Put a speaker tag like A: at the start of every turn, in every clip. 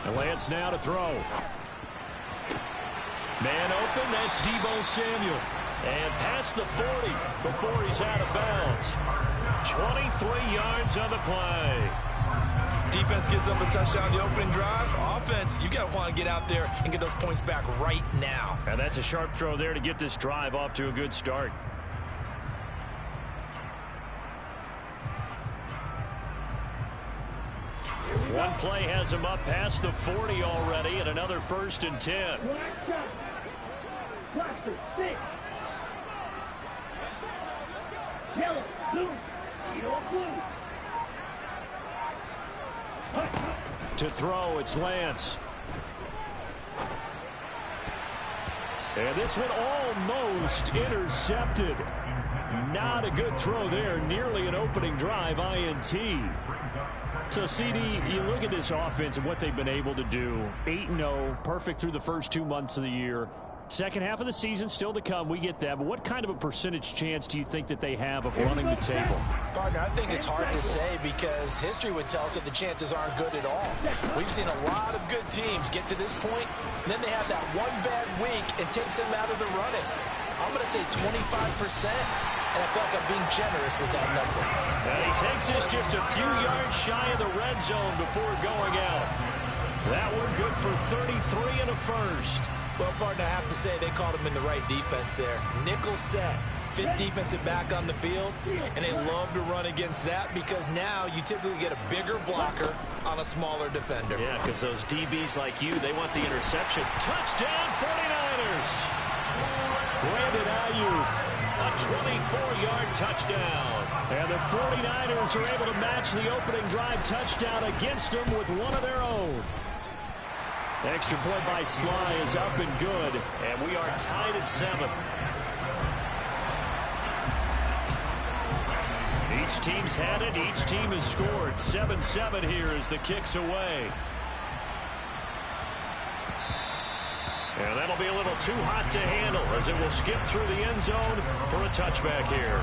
A: And Lance now to throw. Man open, that's Deebo Samuel. And past the 40 before he's out of bounds. 23 yards on the play.
B: Defense gives up a touchdown the opening drive. Offense, you got to want to get out there and get those points back right now.
A: And that's a sharp throw there to get this drive off to a good start. One play has him up past the 40 already, and another 1st and 10.
C: Yellow, blue, blue.
A: To throw, it's Lance. And this one almost intercepted. Not a good throw there. Nearly an opening drive, INT. So, CD, you look at this offense and what they've been able to do. 8-0, perfect through the first 2 months of the year. Second half of the season still to come. We get that. But what kind of a percentage chance do you think that they have of running the table?
B: Partner, I think it's hard to say because history would tell us that the chances aren't good at all. We've seen a lot of good teams get to this point, and then they have that one bad week and takes them out of the running. I'm going to say 25%, and I feel like I'm being generous with that number.
A: And he takes this just a few yards shy of the red zone before going out. That one good for 33 and a first.
B: Well, partner, I have to say they called him in the right defense there. Nickel set, fit defensive back on the field, and they love to run against that because now you typically get a bigger blocker on a smaller defender.
A: Yeah, because those DBs like you, they want the interception. Touchdown, 49ers! Brandon Ayuk, a 24-yard touchdown. And the 49ers are able to match the opening drive touchdown against them with one of their own. Extra point by Sly is up and good, and we are tied at 7. Each team's had it. Each team has scored. 7-7 here as the kick's away. And that'll be a little too hot to handle as it will skip through the end zone for a touchback here.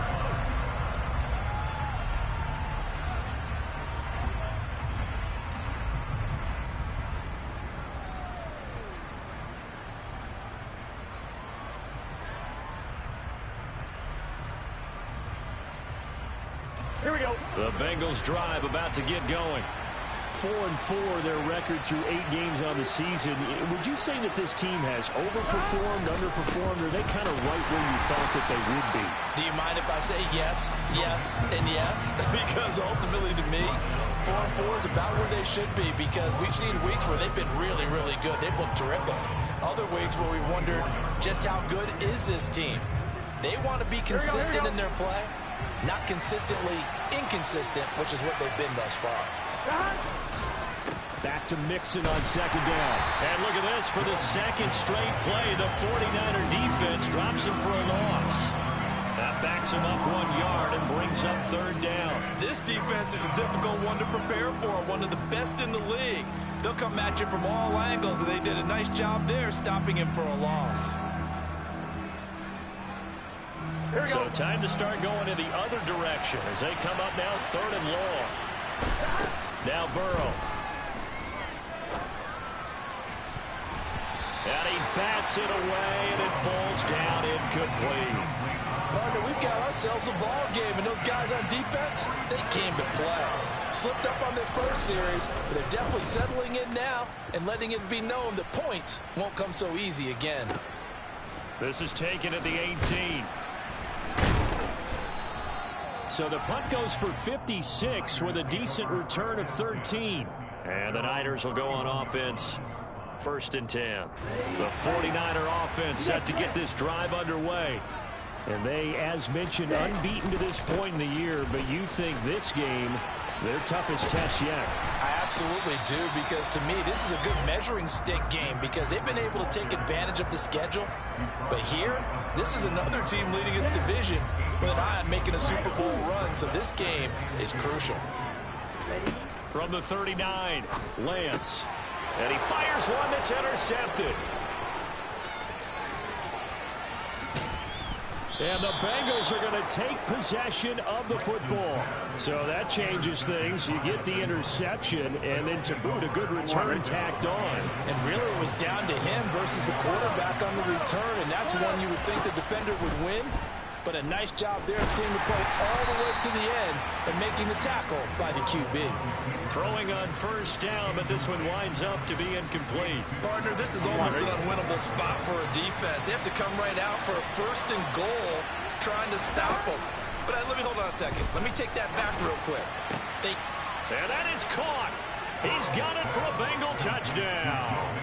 C: Here we go.
A: The Bengals drive about to get going. 4-4 their record through 8 games on the season. Would you say that this team has overperformed, underperformed, or are they kind of right where you thought that they would be?
B: Do you mind if I say yes, yes, and yes? Because ultimately to me, 4-4 is about where they should be because we've seen weeks where they've been really, really good. They've looked terrific. Other weeks where we've wondered just how good is this team. They want to be consistent in their play, not consistently inconsistent, which is what they've been thus far.
A: Back to Mixon on second down. And look at this for the second straight play. The 49er defense drops him for a loss. That backs him up 1 yard and brings up third down.
B: This defense is a difficult one to prepare for, one of the best in the league. They'll come at you from all angles, and they did a nice job there stopping him for a loss.
A: So time to start going in the other direction as they come up now third and long. Now Burrow. And he bats it away, and it falls down incomplete.
B: Partner, we've got ourselves a ball game, and those guys on defense, they came to play. Slipped up on their first series, but they're definitely settling in now and letting it be known that points won't come so easy again.
A: This is taken at the 18. So the punt goes for 56 with a decent return of 13. And the Niners will go on offense. 1st and 10. The 49er offense set to get this drive underway. And they, as mentioned, unbeaten to this point in the year. But you think this game, their toughest test yet?
B: I absolutely do, because to me, this is a good measuring stick game because they've been able to take advantage of the schedule. But here, this is another team leading its division with an eye on making a Super Bowl run. So this game is crucial.
A: From the 39, Lance. And he fires one that's intercepted. And the Bengals are going to take possession of the football. So that changes things. You get the interception, and then to boot, a good return tacked on.
B: And really it was down to him versus the quarterback on the return, and that's one you would think the defender would win. But a nice job there of seeing the play all the way to the end and making the tackle by the QB.
A: Throwing on first down, but this one winds up to be incomplete.
B: Partner, this is almost an unwinnable spot for a defense. They have to come right out for a first and goal trying to stop them. But let me hold on a second. Let me take that back real quick.
A: And that is caught. He's got it for a Bengal touchdown.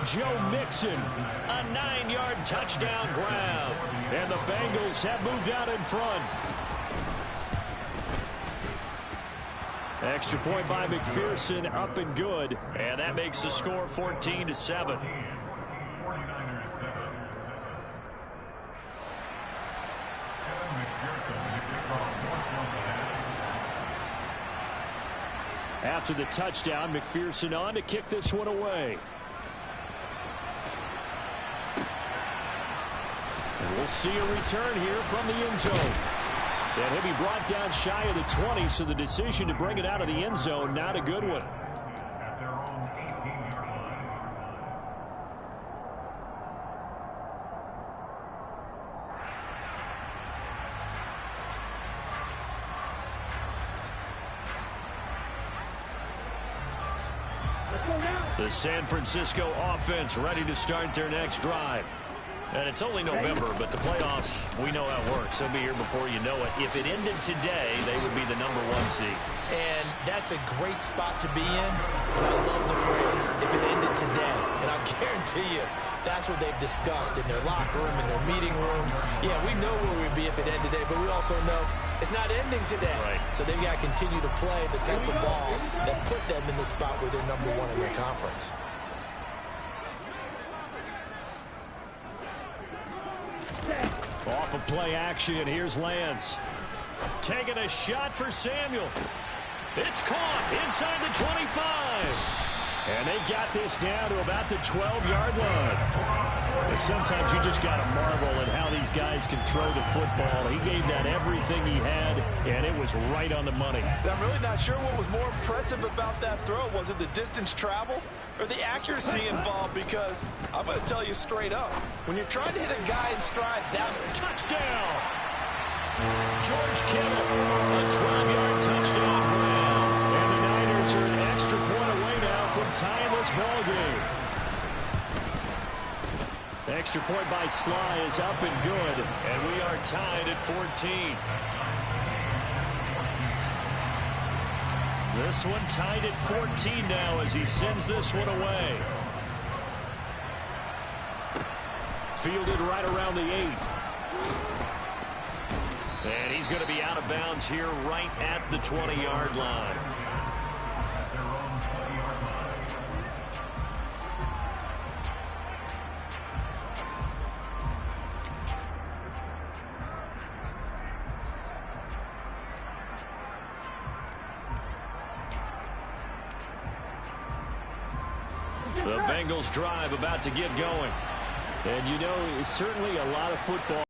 A: Joe Mixon, a 9-yard touchdown grab. And the Bengals have moved out in front. Extra point by McPherson, up and good. And that makes the score 14-7. After the touchdown, McPherson on to kick this one away. And we'll see a return here from the end zone. And he'll be brought down shy of the 20, so the decision to bring it out of the end zone, not a good one. The San Francisco offense ready to start their next drive. And it's only November, but the playoffs, we know how it works. They'll be here before you know it. If it ended today, they would be the #1 seed.
B: And that's a great spot to be in. But I love the phrase, if it ended today. And I'll guarantee you, that's what they've discussed in their locker room, in their meeting rooms. Yeah, we know where we'd be if it ended today, but we also know it's not ending today.
A: Right.
B: So they've got to continue to play the type of ball that put them in the spot where they're #1 in their conference.
A: Off of play action, here's Lance. Taking a shot for Samuel. It's caught inside the 25. And they've got this down to about the 12-yard line. But sometimes you just got to marvel at how these guys can throw the football. He gave that everything he had, and it was right on the money.
B: I'm really not sure what was more impressive about that throw. Was it the distance travel or the accuracy involved? Because I'm going to tell you straight up, when you're trying to hit a guy in stride, that
A: touchdown! George Kittle, a 12-yard touchdown grab. And the Niners are an extra point away now from tying this ball game. Extra point by Sly is up and good, and we are tied at 14. This one tied at 14 now as he sends this one away. Fielded right around the 8. And he's going to be out of bounds here right at the 20-yard line. The Bengals drive about to get going. And you know, it's certainly a lot of football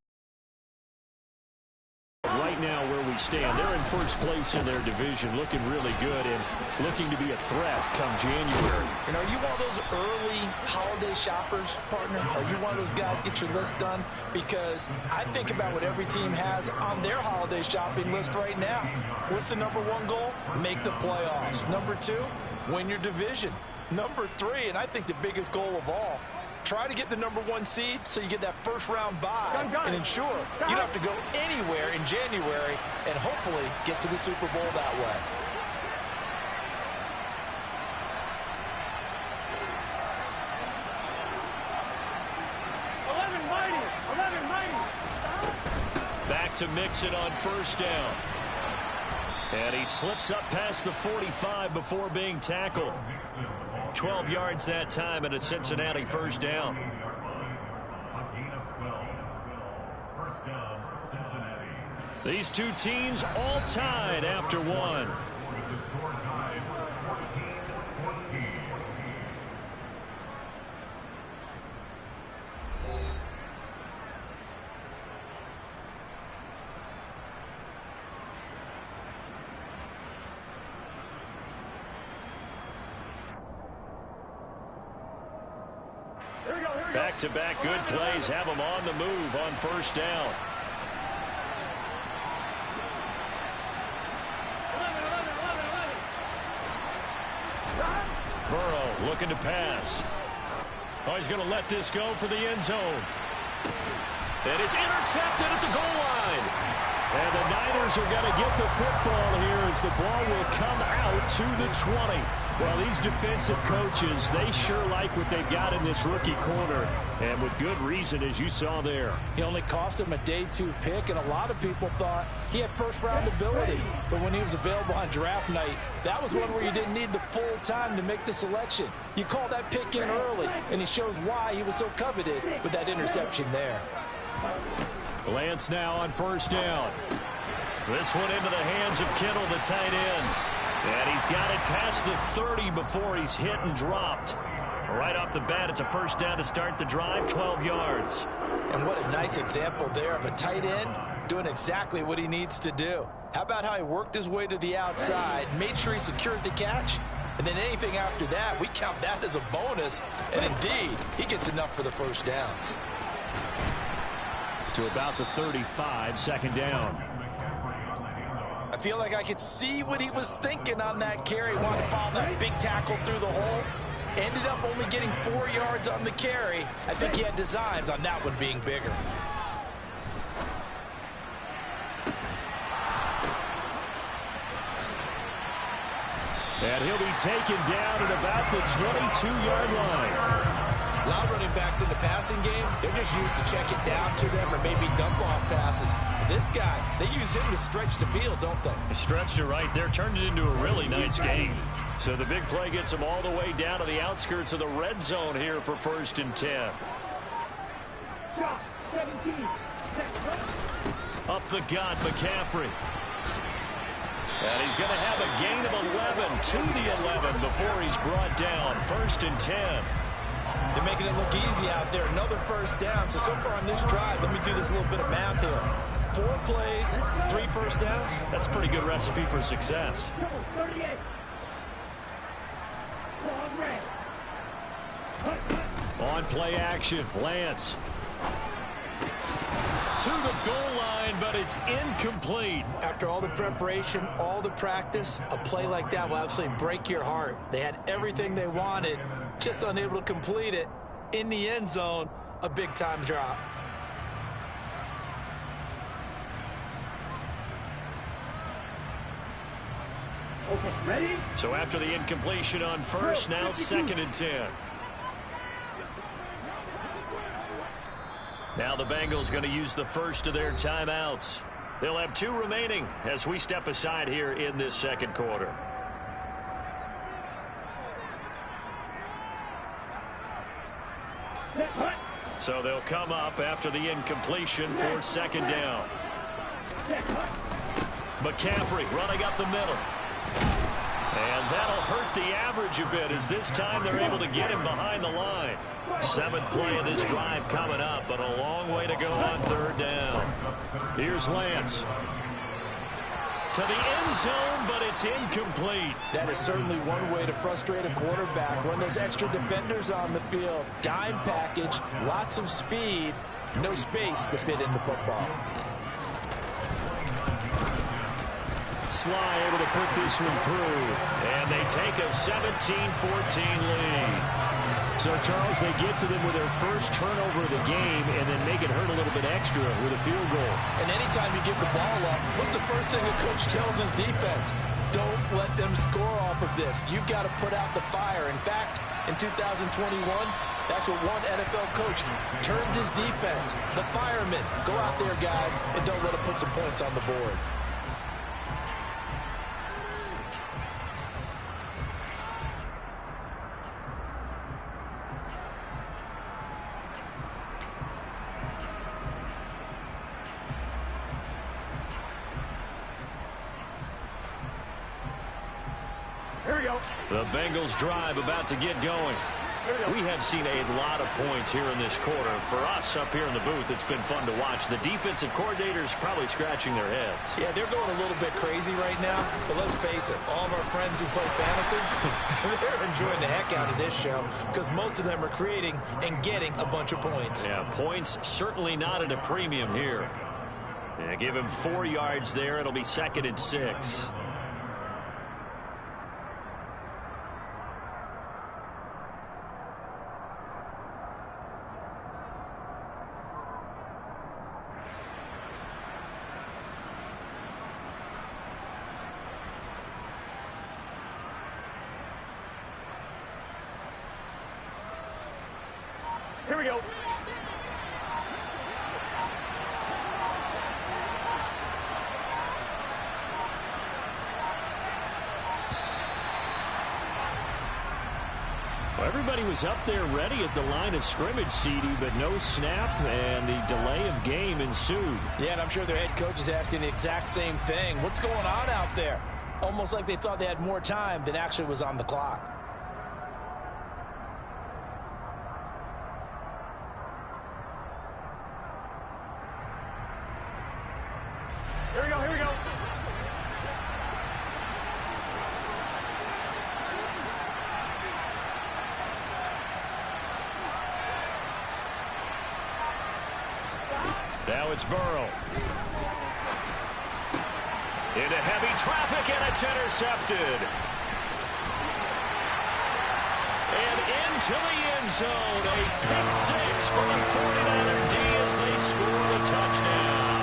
A: right now where we stand. They're in first place in their division, looking really good and looking to be a threat come January.
B: And are you one of those early holiday shoppers, partner? Are you one of those guys get your list done? Because I think about what every team has on their holiday shopping list right now. What's the #1 goal? Make the playoffs. #2, win your division. #3, and I think the biggest goal of all, try to get the #1 seed so you get that first-round bye and ensure you don't have to go anywhere in January and hopefully get to the Super Bowl that way.
A: Back to Mixon on first down. And he slips up past the 45 before being tackled. 12 yards that time and a Cincinnati first down. These two teams all tied after one. Back-to-back good plays have them on the move on first down. Burrow looking to pass. Oh, he's going to let this go for the end zone. And it's intercepted at the goal line. And the Niners are going to get the football here as the ball will come out to the 20. Well, these defensive coaches, they sure like what they've got in this rookie corner. And with good reason, as you saw there.
B: He only cost him a day 2 pick, and a lot of people thought he had first-round ability. But when he was available on draft night, that was one where you didn't need the full time to make the selection. You call that pick in early, and he shows why he was so coveted with that interception there.
A: Lance now on first down. This one into the hands of Kittle, the tight end. And he's got it past the 30 before he's hit and dropped. Right off the bat, it's a first down to start the drive, 12 yards.
B: And what a nice example there of a tight end doing exactly what he needs to do. How about how he worked his way to the outside, made sure he secured the catch, and then anything after that, we count that as a bonus. And indeed, he gets enough for the first down.
A: To about the 35, second down.
B: I feel like I could see what he was thinking on that carry. Wanted to follow that big tackle through the hole. Ended up only getting 4 yards on the carry. I think he had designs on that one being bigger.
A: And he'll be taken down at about the 22-yard line.
B: A lot of running backs in the passing game, they're just used to check it down to them or maybe dump off passes. This guy, they use him to stretch the field, don't they?
A: Stretched it right there, turned it into a really nice game. So the big play gets him all the way down to the outskirts of the red zone here for 1st and 10. Up the gut, McCaffrey. And he's going to have a gain of 11 to the 11 before he's brought down. 1st and 10.
B: They're making it look easy out there. Another first down. So far on this drive, let me do this little bit of math here. 4 plays, 3 first downs.
A: That's a pretty good recipe for success. On play action, Lance. To the goal line, but it's incomplete.
B: After all the preparation, all the practice, a play like that will absolutely break your heart. They had everything they wanted, just unable to complete it. In the end zone, a big-time drop.
C: Okay, ready?
A: So after the incompletion on first, now 2nd and 10. Now the Bengals going to use the first of their timeouts. They'll have 2 remaining as we step aside here in this second quarter. So they'll come up after the incompletion for 2nd down. McCaffrey running up the middle. And that'll hurt the average a bit as this time they're able to get him behind the line. 7th play of this drive coming up, but a long way to go on 3rd down. Here's Lance. To the end zone, but it's incomplete.
B: That is certainly one way to frustrate a quarterback. When there's extra defenders on the field, dime package, lots of speed, no space to fit in the football.
A: Sly able to put this one through, and they take a 17-14 lead. So, Charles, they get to them with their first turnover of the game and then make it hurt a little bit extra with a field goal.
B: And anytime you give the ball up, what's the first thing a coach tells his defense? Don't let them score off of this. You've got to put out the fire. In fact, in 2021, that's what one NFL coach termed his defense. The firemen. Go out there, guys, and don't let them put some points on the board.
A: The Bengals drive about to get going. We have seen a lot of points here in this quarter. For us up here in the booth, it's been fun to watch. The defensive coordinators probably scratching their heads.
B: Yeah, they're going a little bit crazy right now. But let's face it, all of our friends who play fantasy, they're enjoying the heck out of this show because most of them are creating and getting a bunch of points.
A: Yeah, points certainly not at a premium here. Yeah, give him 4 yards there. It'll be 2nd and 6.
C: Here we go.
A: Well, everybody was up there ready at the line of scrimmage, CD, but no snap, and the delay of game ensued.
B: Yeah, and I'm sure their head coach is asking the exact same thing. What's going on out there? Almost like they thought they had more time than actually was on the clock.
C: Here we go, here we go.
A: Now it's Burrow. Into heavy traffic, and it's intercepted. And into the end zone, a pick 6 for the 49er D as they score the touchdown.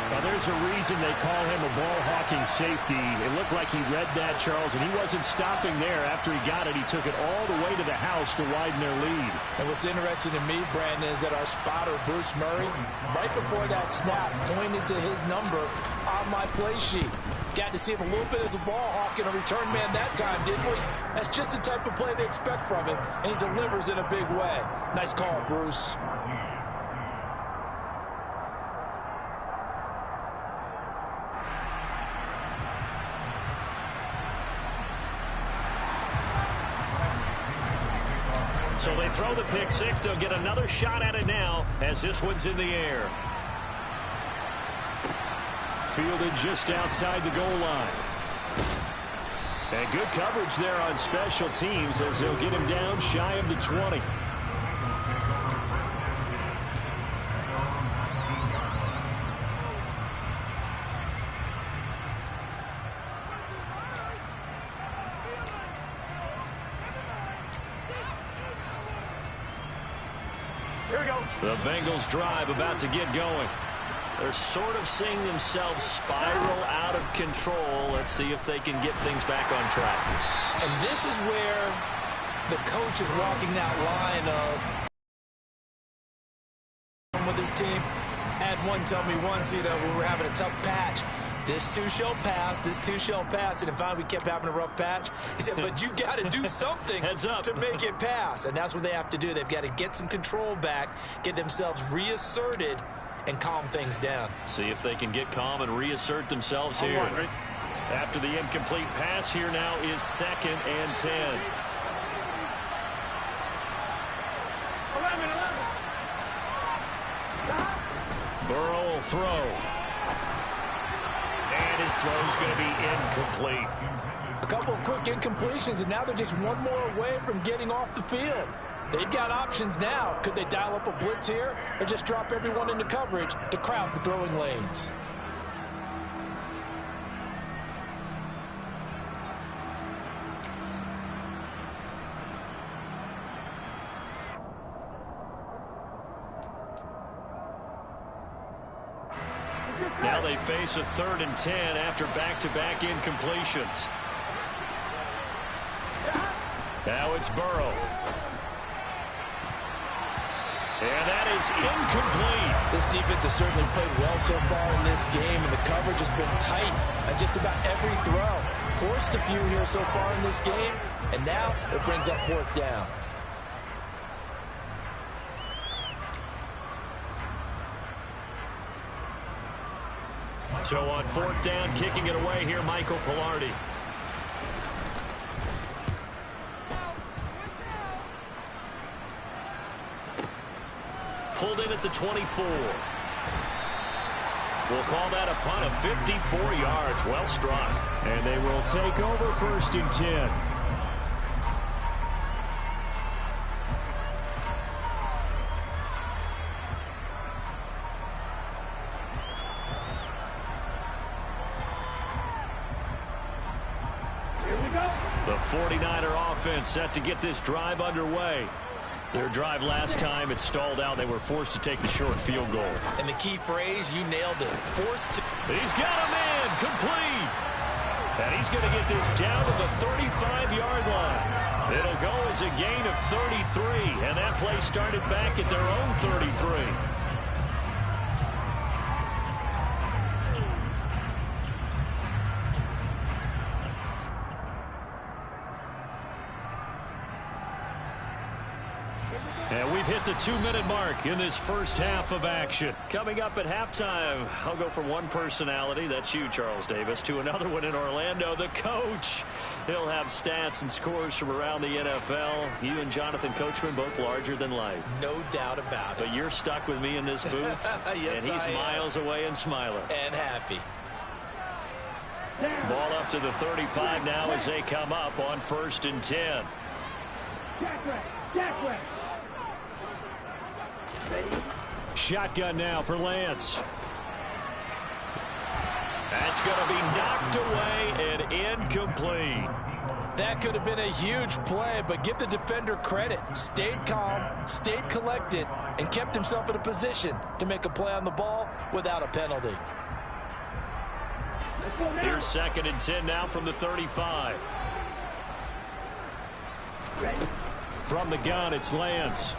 A: Now, there's a reason they call him a ball-hawking safety. It looked like he read that, Charles, and he wasn't stopping there. After he got it, he took it all the way to the house to widen their lead.
B: And what's interesting to me, Brandon, is that our spotter, Bruce Murray, right before that snap, pointed to his number on my play sheet. Got to see him a little bit as a ball hawk and a return man that time, didn't we? That's just the type of play they expect from him, and he delivers in a big way. Nice call, Bruce.
A: So they throw the pick 6. They'll get another shot at it now as this one's in the air. Fielded just outside the goal line. And good coverage there on special teams as they'll get him down shy of the 20.
C: Here we go.
A: The Bengals drive about to get going. They're sort of seeing themselves spiral out of control. Let's see if they can get things back on track.
B: And this is where the coach is walking that line of with his team. Add one, tell me once, we were having a tough patch. This too shall pass. This too shall pass. And finally, we kept having a rough patch. He said, but you got to do something to make it pass. And that's what they have to do. They've got to get some control back, get themselves reasserted, and calm things down.
A: See if they can get calm and reassert themselves here. After the incomplete pass, here now is 2nd and 10.
C: 11. Stop.
A: Burrow will throw. And his throw's going to be incomplete.
B: A couple of quick incompletions, and now they're just one more away from getting off the field. They've got options now. Could they dial up a blitz here or just drop everyone into coverage to crowd the throwing lanes?
A: Now they face a 3rd and 10 after back-to-back incompletions. Now it's Burrow. And that is incomplete.
B: This defense has certainly played well so far in this game, and the coverage has been tight on just about every throw. Forced a few here so far in this game, and now it brings up 4th down.
A: So on 4th down, kicking it away here, Michael Pilardi. pulled in at the 24. We'll call that a punt of 54 yards. Well struck. And they will take over 1st and 10. The 49er offense set to get this drive underway. Their drive last time, it stalled out. They were forced to take the short field goal.
B: And the key phrase, you nailed it. Forced to.
A: He's got him in. Complete. And he's going to get this down to the 35-yard line. It'll go as a gain of 33. And that play started back at their own 33. And we've hit the 2-minute mark in this first half of action. Coming up at halftime, I'll go from one personality, that's you, Charles Davis, to another one in Orlando, the coach. He'll have stats and scores from around the NFL. You and Jonathan Coachman, both larger than life.
B: No doubt about it.
A: But you're stuck with me in this booth.
B: Yes,
A: and he's miles away and smiling.
B: And happy.
A: Ball up to the 35 now as they come up on 1st and 10. Shotgun now for Lance. That's going to be knocked away and incomplete.
B: That could have been a huge play, but give the defender credit. Stayed calm, stayed collected, and kept himself in a position to make a play on the ball without a penalty.
A: Here's 2nd and 10 now from the 35. From the gun, it's Lance.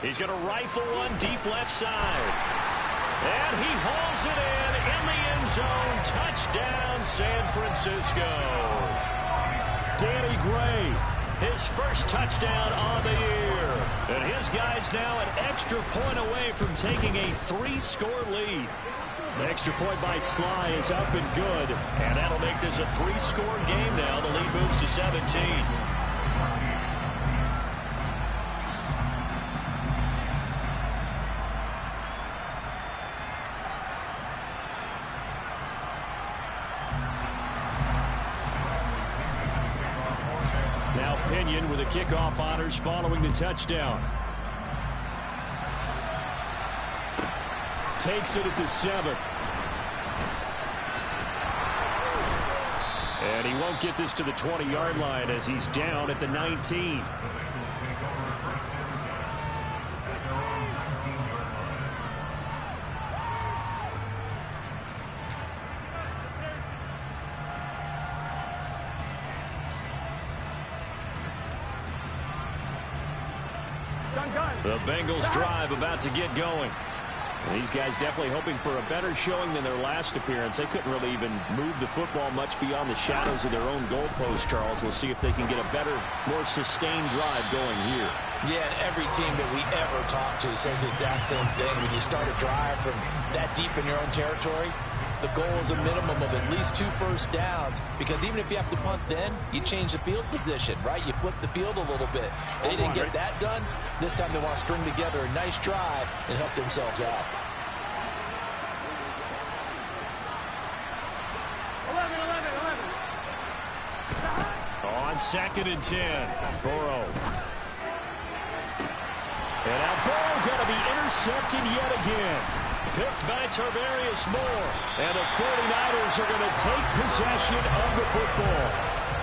A: He's going to rifle one deep left side. And he hauls it in the end zone. Touchdown, San Francisco. Danny Gray, his first touchdown on the year. And his guys now an extra point away from taking a 3-score lead. The extra point by Sly is up and good. And that'll make this a 3-score game now. The lead moves to 17. Now Pinion with the kickoff honors following the touchdown. Takes it at the 7. And he won't get this to the 20-yard line as he's down at the 19. The Bengals drive about to get going. And these guys definitely hoping for a better showing than their last appearance. They couldn't really even move the football much beyond the shadows of their own goalpost, Charles. We'll see if they can get a better, more sustained drive going here.
B: Yeah, and every team that we ever talk to says the exact same thing. When you start a drive from that deep in your own territory, the goal is a minimum of at least 2 first downs, because even if you have to punt then, you change the field position, right? You flip the field a little bit. They didn't get that done. This time they want to string together a nice drive and help themselves out.
C: 11.
A: On 2nd and 10, Burrow. And now Burrow going to be intercepted yet again. Picked by Tarvarius Moore. And the 49ers are going to take possession of the football.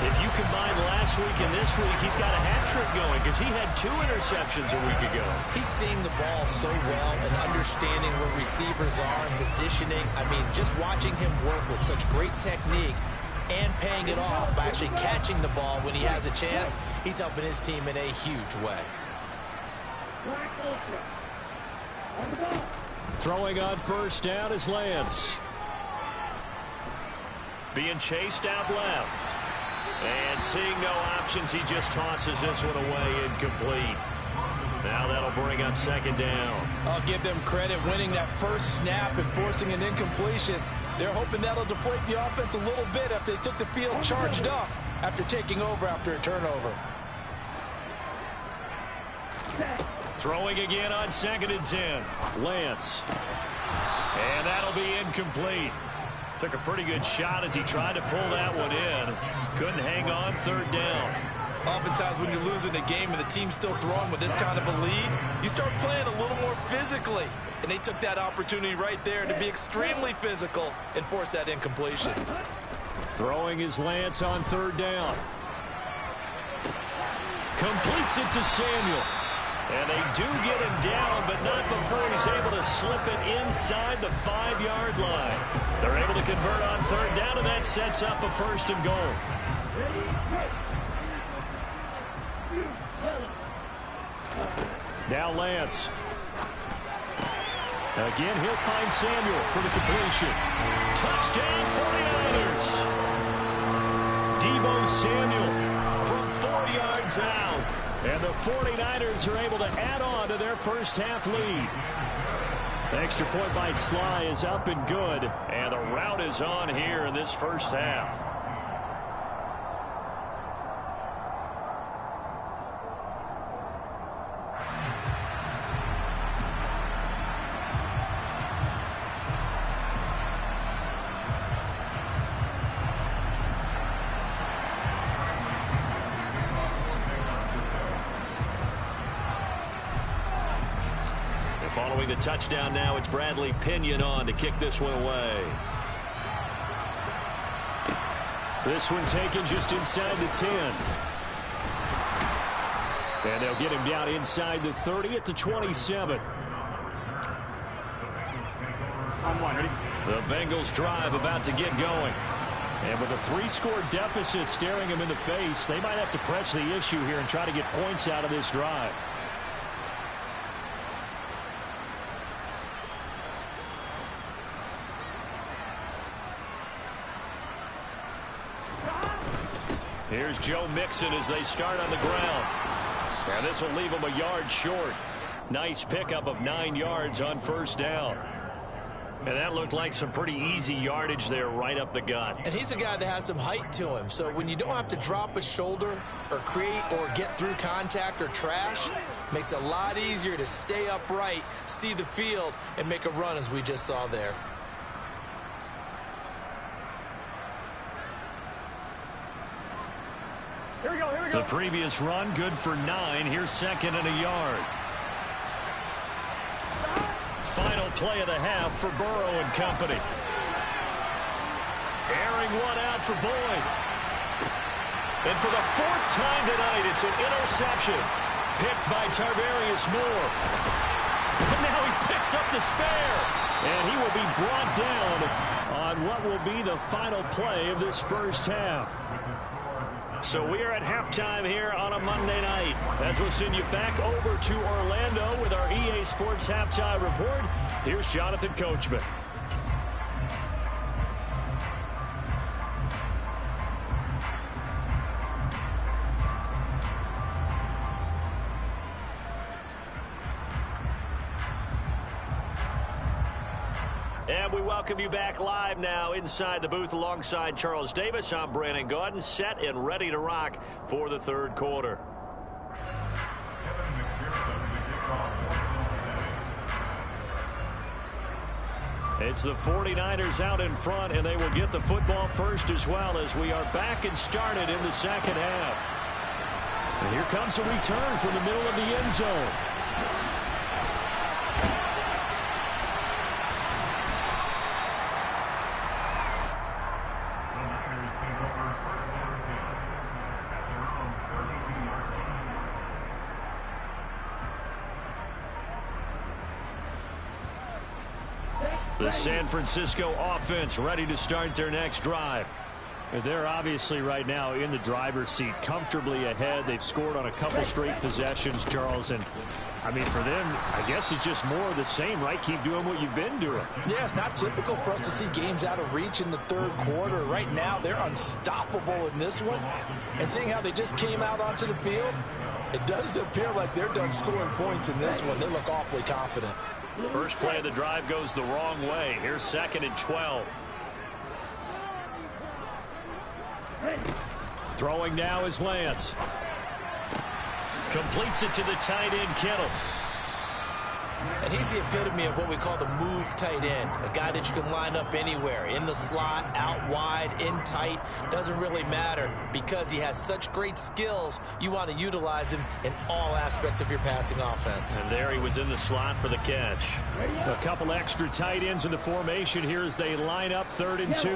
A: If you combine last week and this week, he's got a hat trick going because he had 2 interceptions a week ago.
B: He's seeing the ball so well and understanding where receivers are and positioning. I mean, just watching him work with such great technique and paying it off by actually catching the ball when he has a chance, he's helping his team in a huge way.
A: Throwing on first down is Lance. Being chased out left. And seeing no options, he just tosses this one away incomplete. Now that'll bring up 2nd down.
B: I'll give them credit winning that first snap and forcing an incompletion. They're hoping that'll deflate the offense a little bit after they took the field charged up after taking over after a turnover.
A: Throwing again on 2nd and 10. Lance. And that'll be incomplete. Took a pretty good shot as he tried to pull that one in. Couldn't hang on 3rd down.
B: Oftentimes when you're losing a game and the team's still throwing with this kind of a lead, you start playing a little more physically. And they took that opportunity right there to be extremely physical and force that incompletion.
A: Throwing is Lance on 3rd down. Completes it to Samuel. And they do get him down, but not before he's able to slip it inside the 5-yard line. They're able to convert on 3rd down, and that sets up a 1st and goal. Now Lance. Again, he'll find Samuel for the completion. Touchdown 49ers. Deebo Samuel from 4 yards out. And the 49ers are able to add on to their first half lead. The extra point by Sly is up and good. And the rout is on here in this first half. Following the touchdown now, it's Bradley Pinion on to kick this one away. This one taken just inside the 10. And they'll get him down inside the 30 at the 27. The Bengals drive about to get going. And with a 3-score deficit staring them in the face, they might have to press the issue here and try to get points out of this drive. Here's Joe Mixon as they start on the ground. And this will leave him a yard short. Nice pickup of 9 yards on 1st down. And that looked like some pretty easy yardage there right up the gut.
B: And he's a guy that has some height to him. So when you don't have to drop a shoulder or create or get through contact or trash, makes it a lot easier to stay upright, see the field, and make a run as we just saw there.
C: Here we go, here we go.
A: The previous run, good for 9. Here's 2nd and a yard. Final play of the half for Burrow and company. Airing one out for Boyd. And for the 4th time tonight, it's an interception. Picked by Tarvarius Moore. And now he picks up the spare. And he will be brought down on what will be the final play of this first half. So we are at halftime here on a Monday night. As we'll send you back over to Orlando with our EA Sports Halftime Report. Here's Jonathan Coachman. And we welcome you back live now inside the booth alongside Charles Davis. I'm Brandon Gaudin, set and ready to rock for the 3rd quarter. It's the 49ers out in front, and they will get the football first as well as we are back and started in the 2nd half. And here comes a return from the middle of the end zone. The San Francisco offense ready to start their next drive. They're obviously right now in the driver's seat, comfortably ahead. They've scored on a couple straight possessions, Charles. And, I mean, for them, I guess it's just more of the same, right? Keep doing what you've been doing.
B: Yeah, it's not typical for us to see games out of reach in the 3rd quarter. Right now, they're unstoppable in this one. And seeing how they just came out onto the field, it does appear like they're done scoring points in this one. They look awfully confident.
A: First play of the drive goes the wrong way. Here's 2nd and 12. Throwing now is Lance. Completes it to the tight end, Kittle.
B: And he's the epitome of what we call the move tight end, a guy that you can line up anywhere, in the slot, out wide, in tight, doesn't really matter because he has such great skills. You want to utilize him in all aspects of your passing offense.
A: And there he was in the slot for the catch. A couple extra tight ends in the formation here as they line up 3rd and 2.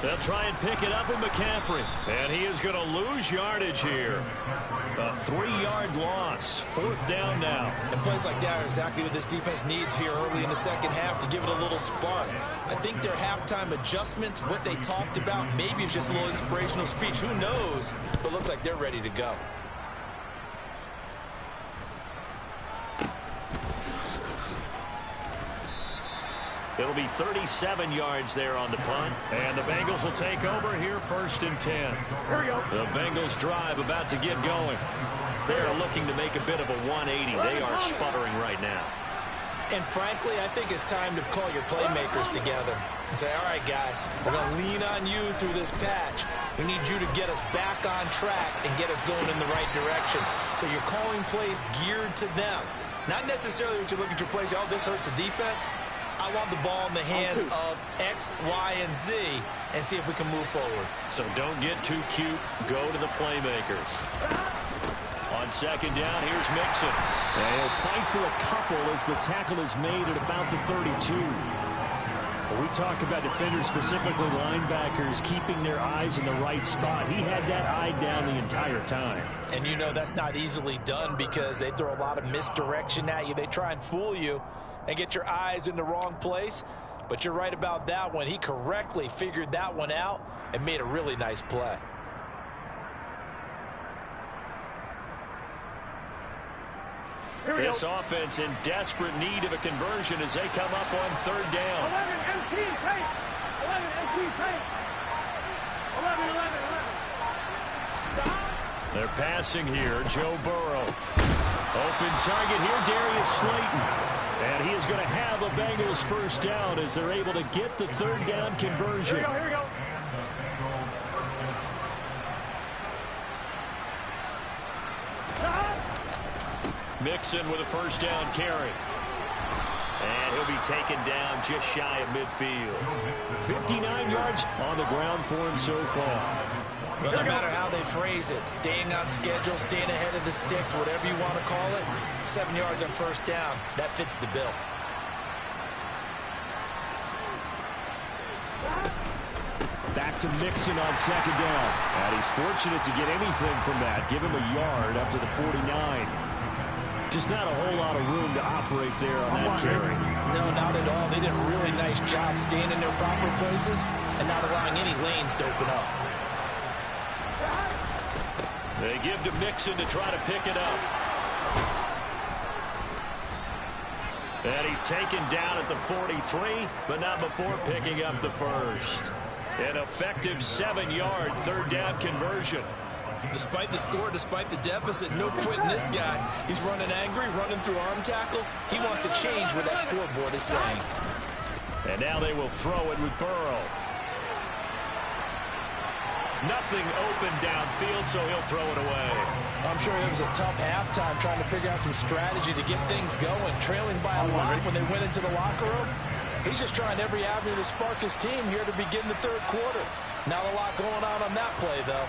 A: They'll try and pick it up with McCaffrey. And he is going to lose yardage here. A 3-yard loss. 4th down now.
B: And plays like that are exactly what this defense needs here early in the second half to give it a little spark. I think their halftime adjustment, what they talked about, maybe it's just a little inspirational speech. Who knows? But looks like they're ready to go.
A: It'll be 37 yards there on the punt. And the Bengals will take over here 1st and 10.
C: Here we go.
A: The Bengals drive about to get going. They are looking to make a bit of a 180. They are sputtering right now.
B: And frankly, I think it's time to call your playmakers together and say, all right, guys, we're going to lean on you through this patch. We need you to get us back on track and get us going in the right direction. So you're calling plays geared to them. Not necessarily when you look at your plays, oh, this hurts the defense. I want the ball in the hands of X, Y, and Z and see if we can move forward.
A: So don't get too cute. Go to the playmakers. On 2nd down, here's Mixon. And he'll fight for a couple as the tackle is made at about the 32. When we talk about defenders, specifically linebackers, keeping their eyes in the right spot. He had that eye down the entire time.
B: And you know that's not easily done because they throw a lot of misdirection at you. They try and fool you and get your eyes in the wrong place. But you're right about that one. He correctly figured that one out and made a really nice play.
A: This offense in desperate need of a conversion as they come up on 3rd down.
C: 11 MT paint. 11 MT paint. 11, 11, 11.
A: They're passing here. Joe Burrow. Open target here, Darius Slayton. And he is going to have a Bengals 1st down as they're able to get the 3rd down conversion.
C: Here we go, here we go.
A: Mixon with a 1st down carry. And he'll be taken down just shy of midfield. 59 yards on the ground for him so far.
B: Well, no matter how they phrase it, staying on schedule, staying ahead of the sticks, whatever you want to call it, 7 yards on 1st down, that fits the bill.
A: Back to Mixon on 2nd down. And he's fortunate to get anything from that. Give him a yard up to the 49. Just not a whole lot of room to operate there on that carry.
B: No, not at all. They did a really nice job staying in their proper places and not allowing any lanes to open up.
A: They give to Mixon to try to pick it up. And he's taken down at the 43, but not before picking up the 1st. An effective 7-yard 3rd down conversion.
B: Despite the score, despite the deficit, no quitting this guy. He's running angry, running through arm tackles. He wants to change what that scoreboard is saying.
A: And now they will throw it with Burrow. Nothing open downfield, so he'll throw it away.
B: I'm sure it was a tough halftime trying to figure out some strategy to get things going. Trailing by a lot when they went into the locker room. He's just trying every avenue to spark his team here to begin the 3rd quarter. Not a lot going on that play, though.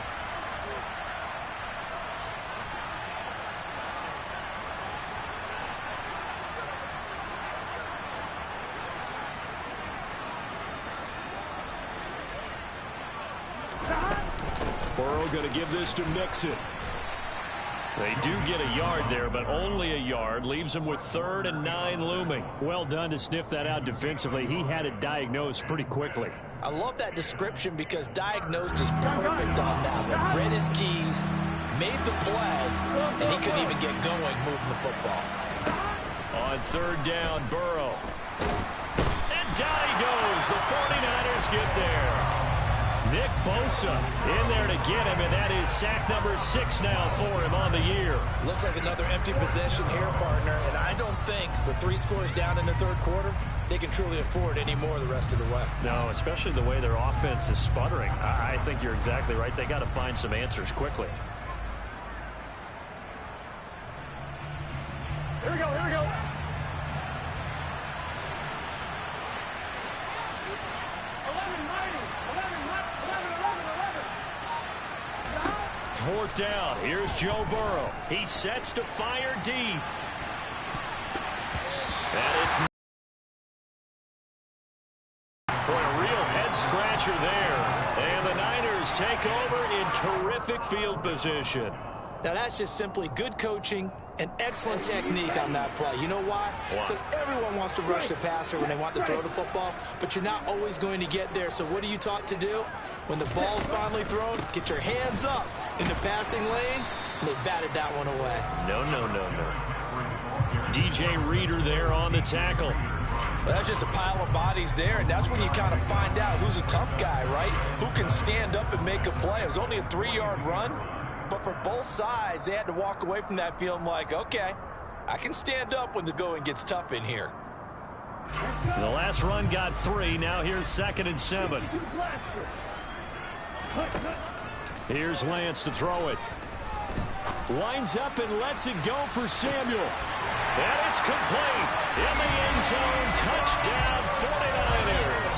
A: Burrow going to give this to Mixon. They do get a yard there, but only a yard. Leaves him with 3rd and 9 looming. Well done to sniff that out defensively. He had it diagnosed pretty quickly.
B: I love that description because diagnosed is perfect on that one. Read his keys, made the play, and he couldn't even get going moving the football.
A: On 3rd down, Burrow. And down he goes. The 49ers get there. Nick Bosa in there to get him, and that is sack number 6 now for him on the year.
B: Looks like another empty possession here, partner, and I don't think with 3 scores down in the 3rd quarter, they can truly afford any more the rest of the way.
A: No, especially the way their offense is sputtering. I think you're exactly right. They got to find some answers quickly.
C: Here we go, here we go.
A: 4th down. Here's Joe Burrow. He sets to fire deep. And it's for a real head-scratcher there. And the Niners take over in terrific field position.
B: Now, that's just simply good coaching and excellent technique on that play. You know why? Because everyone wants to rush the passer when they want to throw the football, but you're not always going to get there. So what are you taught to do? When the ball's finally thrown, get your hands up in the passing lanes, and they batted that one away.
A: No. DJ Reader there on the tackle.
B: Well, that's just a pile of bodies there, and that's when you kind of find out who's a tough guy, right? Who can stand up and make a play. It was only a 3-yard run. But for both sides, they had to walk away from that feeling like, okay, I can stand up when the going gets tough in here.
A: The last run got 3. Now here's 2nd and 7. Here's Lance to throw it. Winds up and lets it go for Samuel. And it's complete. In the end zone, touchdown 49ers.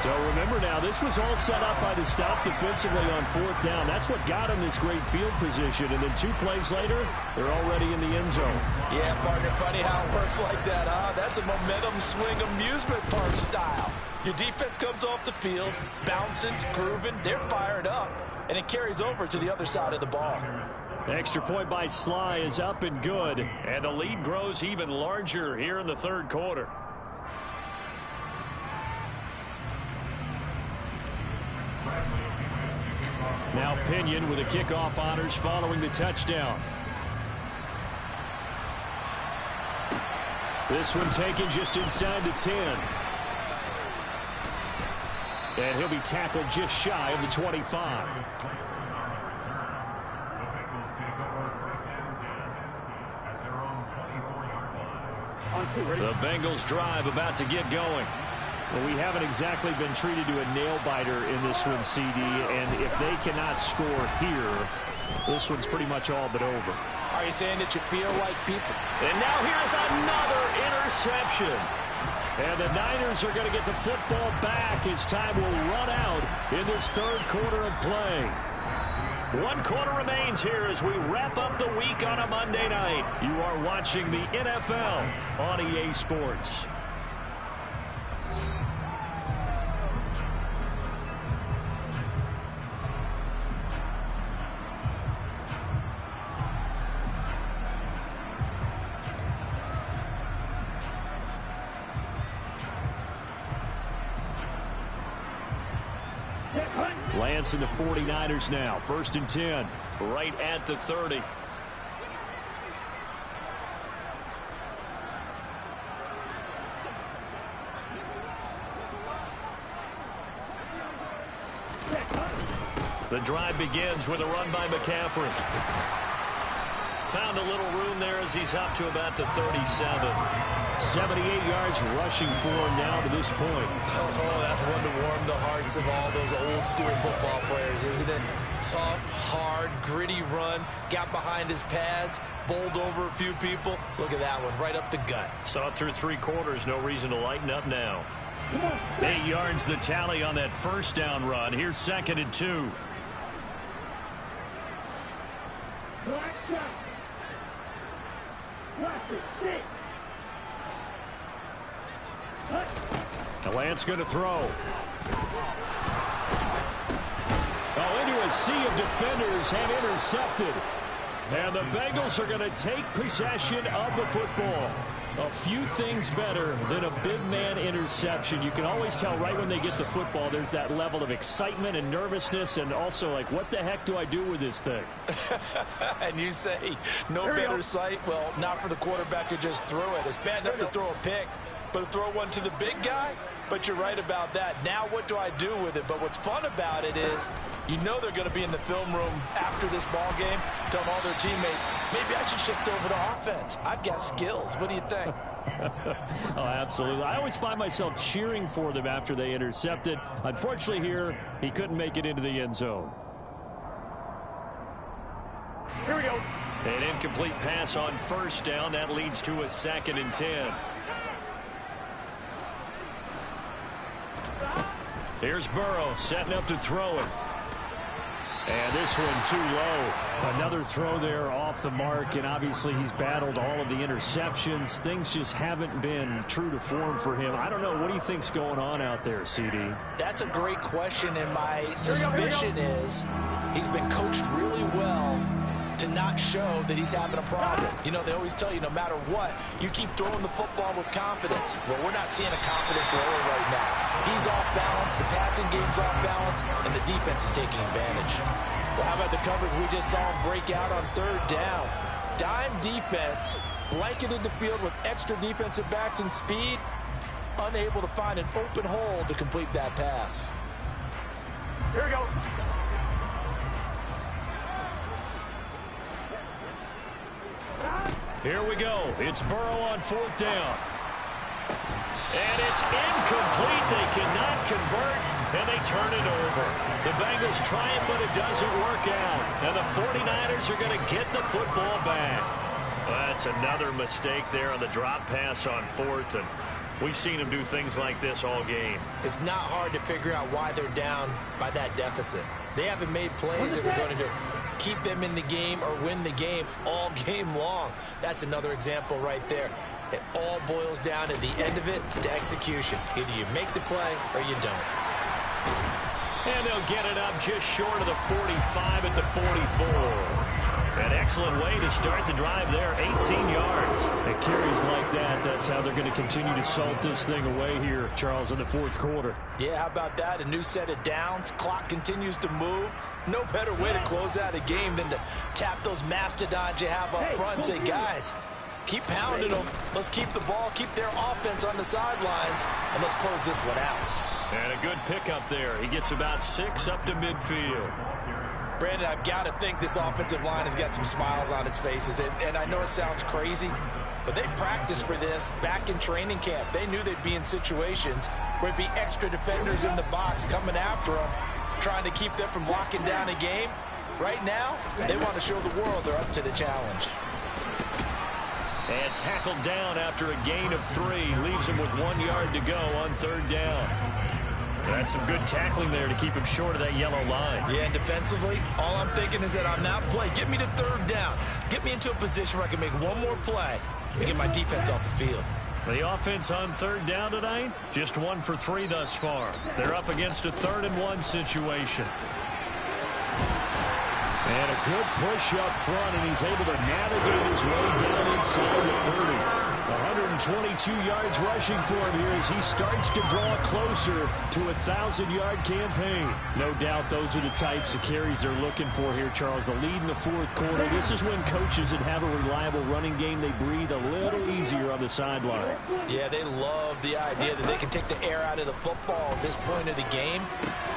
A: So remember now, this was all set up by the stop defensively on 4th down. That's what got them this great field position. And then 2 plays later, they're already in the end zone.
B: Yeah, partner, funny how it works like that, huh? That's a momentum swing amusement park style. Your defense comes off the field, bouncing, grooving, they're fired up, and it carries over to the other side of the ball.
A: Extra point by Sly is up and good. And the lead grows even larger here in the 3rd quarter. Now Pinion with the kickoff honors following the touchdown. This one taken just inside the 10. And he'll be tackled just shy of the 25. The Bengals drive about to get going. Well, we haven't exactly been treated to a nail-biter in this one, CD, and if they cannot score here, this one's pretty much all but over.
B: Are you saying that you feel like people?
A: And now here's another interception. And the Niners are going to get the football back as time will run out in this 3rd quarter of play. 1 quarter remains here as we wrap up the week on a Monday night. You are watching the NFL on EA Sports. Lance and the 49ers now. 1st and 10. Right at the 30. The drive begins with a run by McCaffrey. Found a little room there as he's up to about the 37. 78 yards rushing for him now to this point.
B: Oh, that's one to warm the hearts of all those old school football players, isn't it? Tough, hard, gritty run. Got behind his pads, bowled over a few people. Look at that one, right up the gut.
A: Saw it through 3 quarters. No reason to lighten up now. 8 yards the tally on that 1st down run. Here's 2nd and 2. Now Lance going to throw. Oh, into a sea of defenders and intercepted. And the Bengals are going to take possession of the football. A few things better than a big man interception. You can always tell right when they get the football, there's that level of excitement and nervousness, and also like, what the heck do I do with this thing?
B: And you say, no better sight? Well, not for the quarterback who just threw it. It's bad enough to throw a pick, but to throw one to the big guy? But you're right about that. Now what do I do with it? But what's fun about it is you know they're going to be in the film room after this ball game, telling all their teammates, maybe I should shift over to offense. I've got skills. What do you think?
A: Oh, absolutely. I always find myself cheering for them after they intercepted. Unfortunately here, he couldn't make it into the end zone.
C: Here we go.
A: An incomplete pass on first down. That leads to a 2nd and 10. Here's Burrow setting up to throw it. And this one too low. Another throw there off the mark, and obviously he's battled all of the interceptions. Things just haven't been true to form for him. I don't know. What do you think's going on out there, CD?
B: That's a great question, and my suspicion is he's been coached really well to not show that he's having a problem. You know, they always tell you no matter what, you keep throwing the football with confidence. Well, we're not seeing a confident thrower right now. He's off balance, the passing game's off balance, and the defense is taking advantage. Well, how about the coverage we just saw him break out on 3rd down? Dime defense, blanketed the field with extra defensive backs and speed, unable to find an open hole to complete that pass.
C: Here we go.
A: Here we go. It's Burrow on 4th down. And it's incomplete. They cannot convert, and they turn it over. The Bengals try it, but it doesn't work out. And the 49ers are going to get the football back. That's another mistake there on the drop pass on 4th, and we've seen them do things like this all game.
B: It's not hard to figure out why they're down by that deficit. They haven't made plays that are going to keep them in the game or win the game all game long. That's another example right there. It all boils down at the end of it to execution. Either you make the play or you don't.
A: And they'll get it up just short of the 45 at the 44. An excellent way to start the drive there, 18 yards. It carries like that. That's how they're going to continue to salt this thing away here, Charles, in the 4th quarter.
B: Yeah, how about that? A new set of downs. Clock continues to move. No better way to close out a game than to tap those mastodons you have up front and say, guys, keep pounding them. Let's keep the ball, keep their offense on the sidelines, and let's close this one out.
A: And a good pickup there. He gets about 6 up to midfield.
B: Brandon, I've got to think this offensive line has got some smiles on its faces. And I know it sounds crazy, but they practiced for this back in training camp. They knew they'd be in situations where it'd be extra defenders in the box coming after them, trying to keep them from locking down a game. Right now, they want to show the world they're up to the challenge.
A: And tackled down after a gain of 3. Leaves him with 1 yard to go on 3rd down. That's some good tackling there to keep him short of that yellow line.
B: Yeah, and defensively, all I'm thinking is that on that play, get me to 3rd down. Get me into a position where I can make one more play and get my defense off the field.
A: The offense on 3rd down tonight, just 1 for 3 thus far. They're up against a 3rd and 1 situation. And a good push up front, and he's able to navigate his way down inside the 30. 122 yards rushing for him here as he starts to draw closer to a 1,000-yard campaign. No doubt those are the types of carries they're looking for here, Charles. The lead in the 4th quarter. This is when coaches that have a reliable running game, they breathe a little easier on the sideline.
B: Yeah, they love the idea that they can take the air out of the football at this point of the game.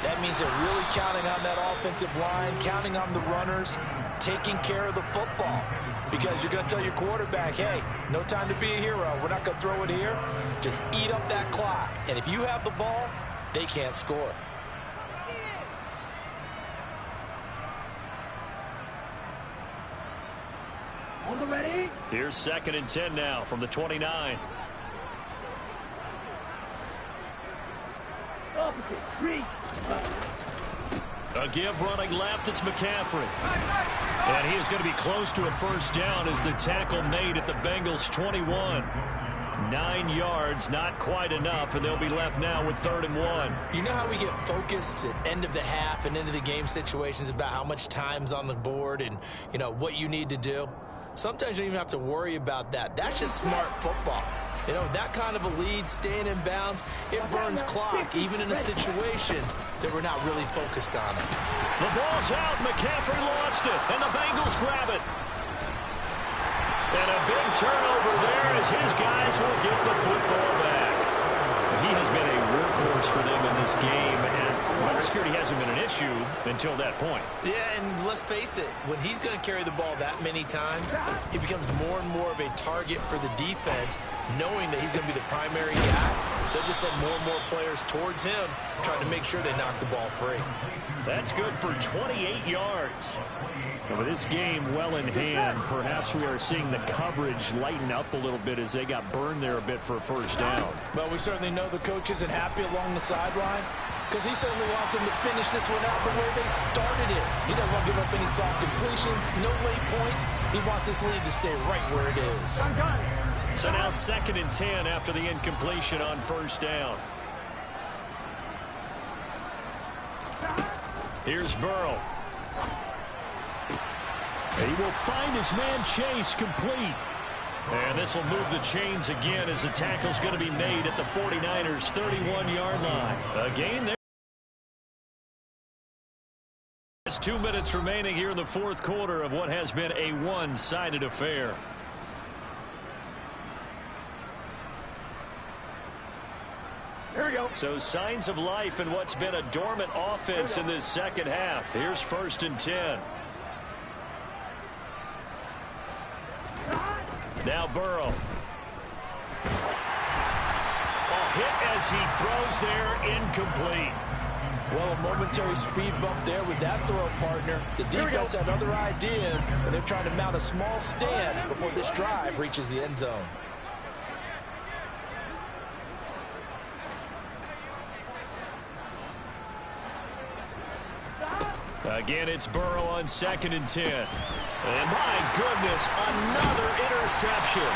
B: That means they're really counting on that offensive line, counting on the runners, taking care of the football. Because you're going to tell your quarterback, hey, no time to be a hero. We're not going to throw it here. Just eat up that clock. And if you have the ball, they can't score.
C: On the ready.
A: Here's 2nd and 10 now from the 29.
C: Opposite. 3.
A: A give running left, it's McCaffrey. And he is going to be close to a 1st down as the tackle made at the Bengals' 21. 9 yards, not quite enough, and they'll be left now with 3rd and 1.
B: You know how we get focused at end of the half and into the game situations about how much time's on the board and, you know, what you need to do? Sometimes you don't even have to worry about that. That's just smart football. You know, that kind of a lead, staying in bounds, it burns clock, even in a situation that we're not really focused on it.
A: The ball's out. McCaffrey lost it, and the Bengals grab it. And a big turnover there as his guys will get the football back. He has been a workhorse for them in this game, and ball security hasn't been an issue until that point.
B: Yeah, and let's face it, when he's going to carry the ball that many times, he becomes more and more of a target for the defense, knowing that he's going to be the primary guy. they'll just send more and more players towards him, trying to make sure they knock the ball free.
A: That's good for 28 yards. And with this game well in hand, perhaps we are seeing the coverage lighten up a little bit as they got burned there a bit for a first down.
B: Well, we certainly know the coach isn't happy along the sideline because he certainly wants them to finish this one out the way they started it. He doesn't want to give up any soft completions, no late points. He wants his lead to stay right where it is.
A: So now 2nd and 10 after the incompletion on first down. Here's Burrow. He will find his man Chase complete. And this will move the chains again as the tackle's going to be made at the 49ers' 31-yard line. A gain there. There's 2 minutes remaining here in the fourth quarter of what has been a one-sided affair.
C: Here we go.
A: So signs of life in what's been a dormant offense in this second half. Here's 1st and 10. Now Burrow. A hit as he throws there, incomplete.
B: Well, a momentary speed bump there with that throw partner. The defense had other ideas, and they're trying to mount a small stand before this drive reaches the end zone.
A: Again, it's Burrow on 2nd and 10. And my goodness, another interception.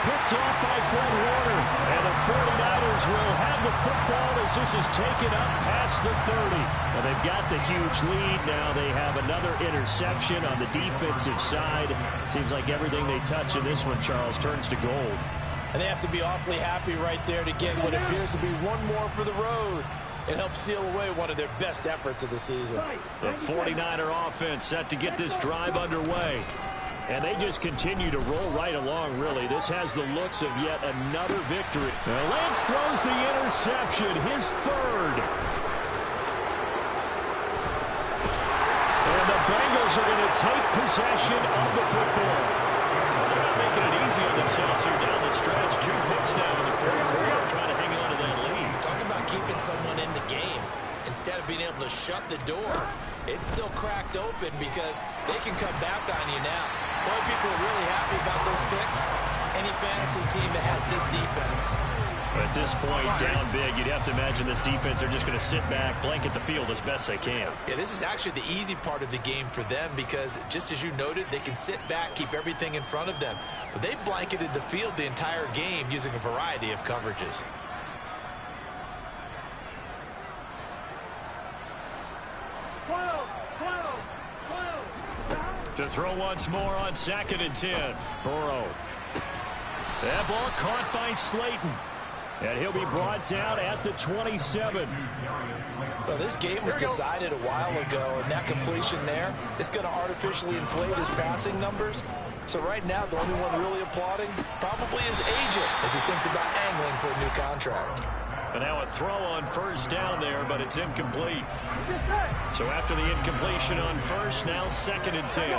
A: Picked off by Fred Warner. And the 49ers will have the football as this is taken up past the 30. Well, they've got the huge lead. Now they have another interception on the defensive side. Seems like everything they touch in this one, Charles, turns to gold.
B: And they have to be awfully happy right there to get what appears to be one more for the road. It helps seal away one of their best efforts of the season.
A: The 49er offense set to get this drive underway. And they just continue to roll right along, really. This has the looks of yet another victory. Now Lance throws the interception, his 3rd. And the Bengals are going to take possession of the football. They're not making it easy on themselves here down the stretch. 2 picks now in the fourth quarter, trying to hang on to that lead.
B: Talk about keeping someone in the game. Instead of being able to shut the door, it's still cracked open because they can come back on you now. The only people are really happy about those picks, any fantasy team that has this defense.
A: At this point, down big, you'd have to imagine this defense are just going to sit back, blanket the field as best they can.
B: Yeah, this is actually the easy part of the game for them because, just as you noted, they can sit back, keep everything in front of them. But they blanketed the field the entire game using a variety of coverages.
A: To throw once more on 2nd and 10. Burrow. That ball caught by Slayton. And he'll be brought down at the 27.
B: Well, this game was decided a while ago, and that completion there is going to artificially inflate his passing numbers. So right now, the only one really applauding probably his agent as he thinks about angling for a new contract.
A: And now a throw on first down there, but it's incomplete. So after the incompletion on first, now 2nd and 10.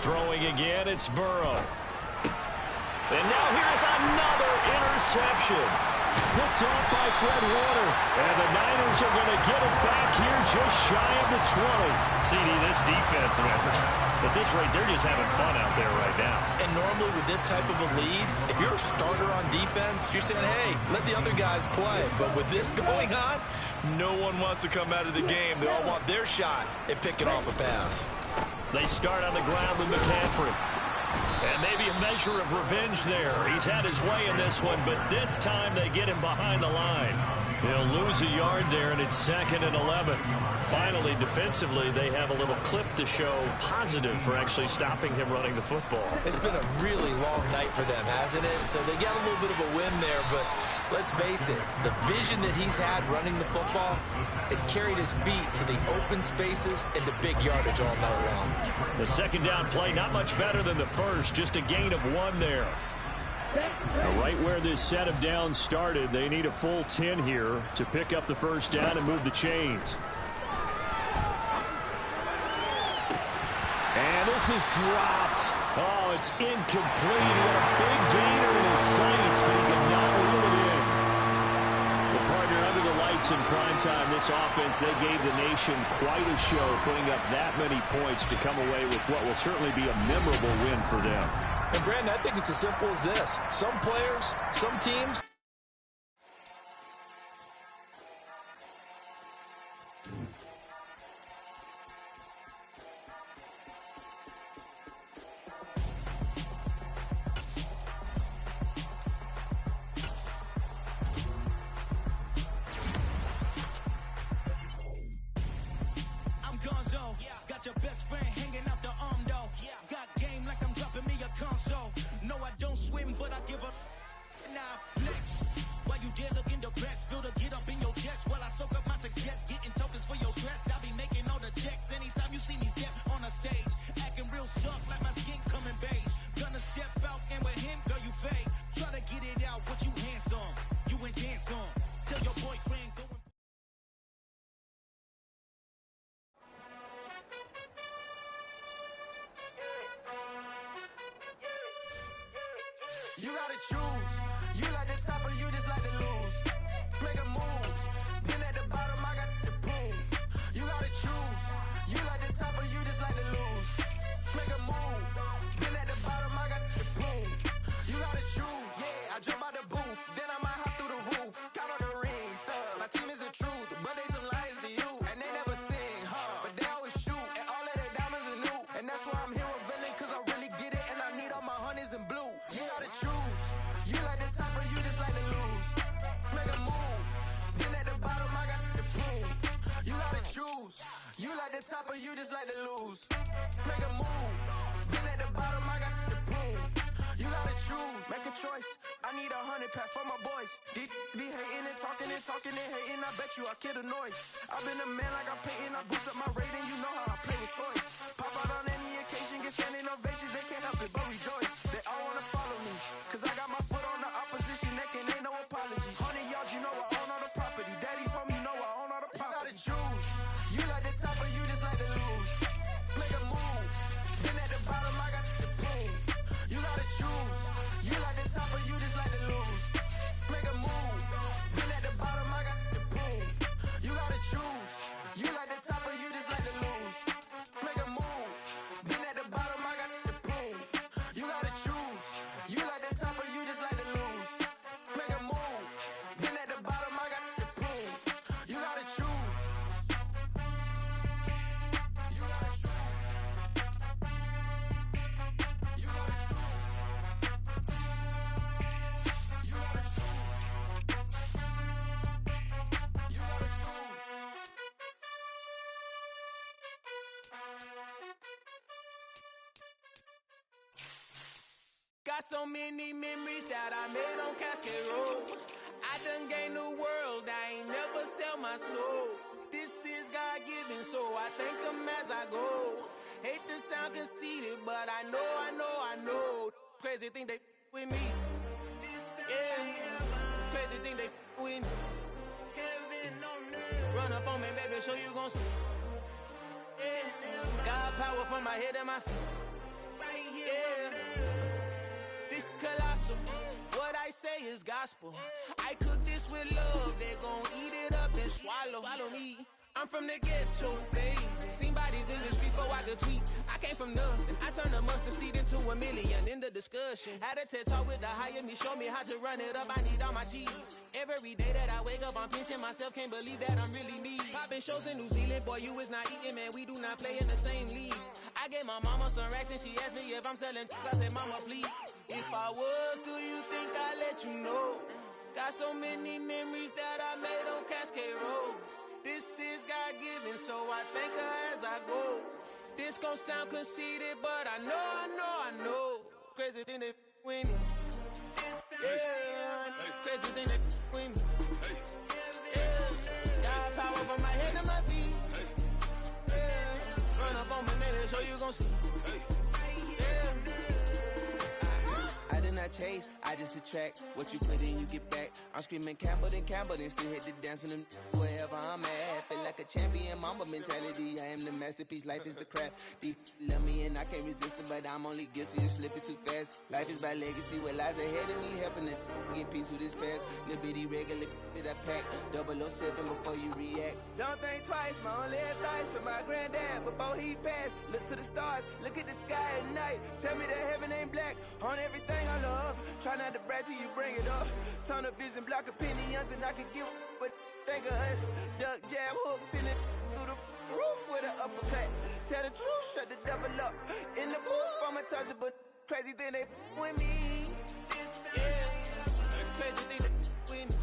A: Throwing again, it's Burrow. And now here's another interception. Picked off by Fred Warner. And the Niners are going to get it back here just shy of the 20. CD, this defense, at this rate, they're just having fun out there right now.
B: And normally with this type of a lead, if you're a starter on defense, you're saying, hey, let the other guys play. But with this going on, no one wants to come out of the game. They all want their shot at picking off a pass.
A: They start on the ground with McCaffrey. And maybe a measure of revenge there. He's had his way in this one, but this time they get him behind the line. He'll lose a yard there, and it's 2nd and 11. Finally, defensively, they have a little clip to show positive for actually stopping him running the football.
B: It's been a really long night for them, hasn't it? So they got a little bit of a win there, but let's face it, the vision that he's had running the football has carried his feet to the open spaces and the big yardage all night long.
A: The second down play, not much better than the first, just a gain of 1 there. Now, right where this set of downs started, they need a full 10 here to pick up the first down and move the chains. And This is dropped. Oh, it's incomplete. He had a big gainer in his sights, but he could not reel it in. The partner under the lights in primetime, this offense, they gave the nation quite a show, putting up that many points to come away with what will certainly be a memorable win for them.
B: And Brandon, I think it's as simple as this. Some players, some teams.
D: Got your best friend hanging out the arm though. Got game like I'm dropping me a console. No, I don't swim, but I give a now flex. While you there looking the best, feel to get up in your chest while I soak up my success, getting tokens for your stress. I'll be making all the checks anytime you see me step on a stage, acting real soft like my skin coming beige. Gonna step out and with him, girl, you fake. Try to get it out, what you handsome, you ain't dance on. Tell your boyfriend go and
E: you gotta choose. You like the top or you just like to lose. Make a move. Been at the bottom, I got the proof. You gotta choose. You like the top or you just like to lose. Make a move. Been at the bottom, I got the proof. You gotta choose. Yeah, I jump out the booth. Then I might hop through the roof. Count on the rings. My team is the truth, but they some liars to you. And they never sing, but they always shoot. And all of their diamonds are new. And that's why I'm here revealing, cause I really get it. And I need all my honeys in blue. You gotta choose. You like the top or you just like to lose. Make a move. Been at the bottom, I got the proof. You gotta choose. You like the top or you just like to lose. Make a move. Been at the bottom, I got the proof. You gotta choose. Make a choice. I need 100 packs for my boys. These be hating and talking and hating. I bet you I kill the noise. I've been a man like I'm painting. I boost up my rating. You know how I play with toys. Pop out on any occasion, get standing ovations. They can't help it but rejoice. They all wanna follow me, cause I got my foot on the opposition neck and ain't no apology. 100 yards, you know I own all the property. Daddy's home, you know I own all the property. You gotta choose. You like the top or you just like to lose. Make a move. Been at the bottom, I got the proof. You gotta choose. You like the top or you just like to lose. Make a move. Been at the bottom, I got the proof. You gotta choose. You like the top or you just like to lose. Make a move. Been at the bottom, I got the proof. You gotta choose. You like the top or you just like to lose. Make a move. Been at the bottom, I got the proof. You gotta choose. You gotta choose. You gotta choose. You gotta choose. You gotta choose.
D: got so many memories that I made on Cascade Road. I done gained the world, I ain't never sell my soul. This is God-given, so I thank him as I go. Hate to sound conceited, but I know. Crazy thing they with me. Yeah, crazy thing they with me. Run up on me, baby, show you gon' see. Yeah, God power from my head and my feet. Yeah, this colossal. What I say is gospel. I cook this with love. They gon' eat it up and swallow me. I'm from the ghetto, babe. Seen bodies in the streets before I could tweet. I came from nothing. I turned a mustard seed into $1 million. In the discussion, had a TED talk with the higher me. Show me how to run it up. I need all my cheese. Every day that I wake up, I'm pinching myself. Can't believe that I'm really me. Popping shows in New Zealand, boy, you is not eating, man. We do not play in the same league. I gave my mama some racks and she asked me if I'm selling. I said, mama, please. If I was, do you think I'd let you know? Got so many memories that I made on Cascade Road. This is God-given, so I thank her as I go. This gon' sound conceited, but I know. Crazy thing they with me. Yeah, crazy thing they with me. Yeah, God power from my head to my feet. Yeah, run up on me, maybe show you gon' see. I did not chase, I just attract. What you put in, you get back. I'm screaming Campbell, then still hit the dancing and wherever I'm at. Feel like a a champion, mamba mentality. I am the masterpiece, life is the craft. Deep love me and I can't resist it, but I'm only guilty of slipping too fast. Life is by legacy, what lies ahead of me, helping to get peace with this past. Little bitty regular that I pack, 007 before you react. Don't think twice, my only advice for my granddad before he passed. Look to the stars, look at the sky at night. Tell me that heaven ain't black on everything I love. Try not to brag till you bring it up. Tunnel vision, block opinions, and I can give but think of us. Duck, jab, hook, send it through the roof with an uppercut. Tell the truth, shut the devil up. In the booth, I'm untouchable. Crazy thing they with me. Yeah, crazy thing they with me.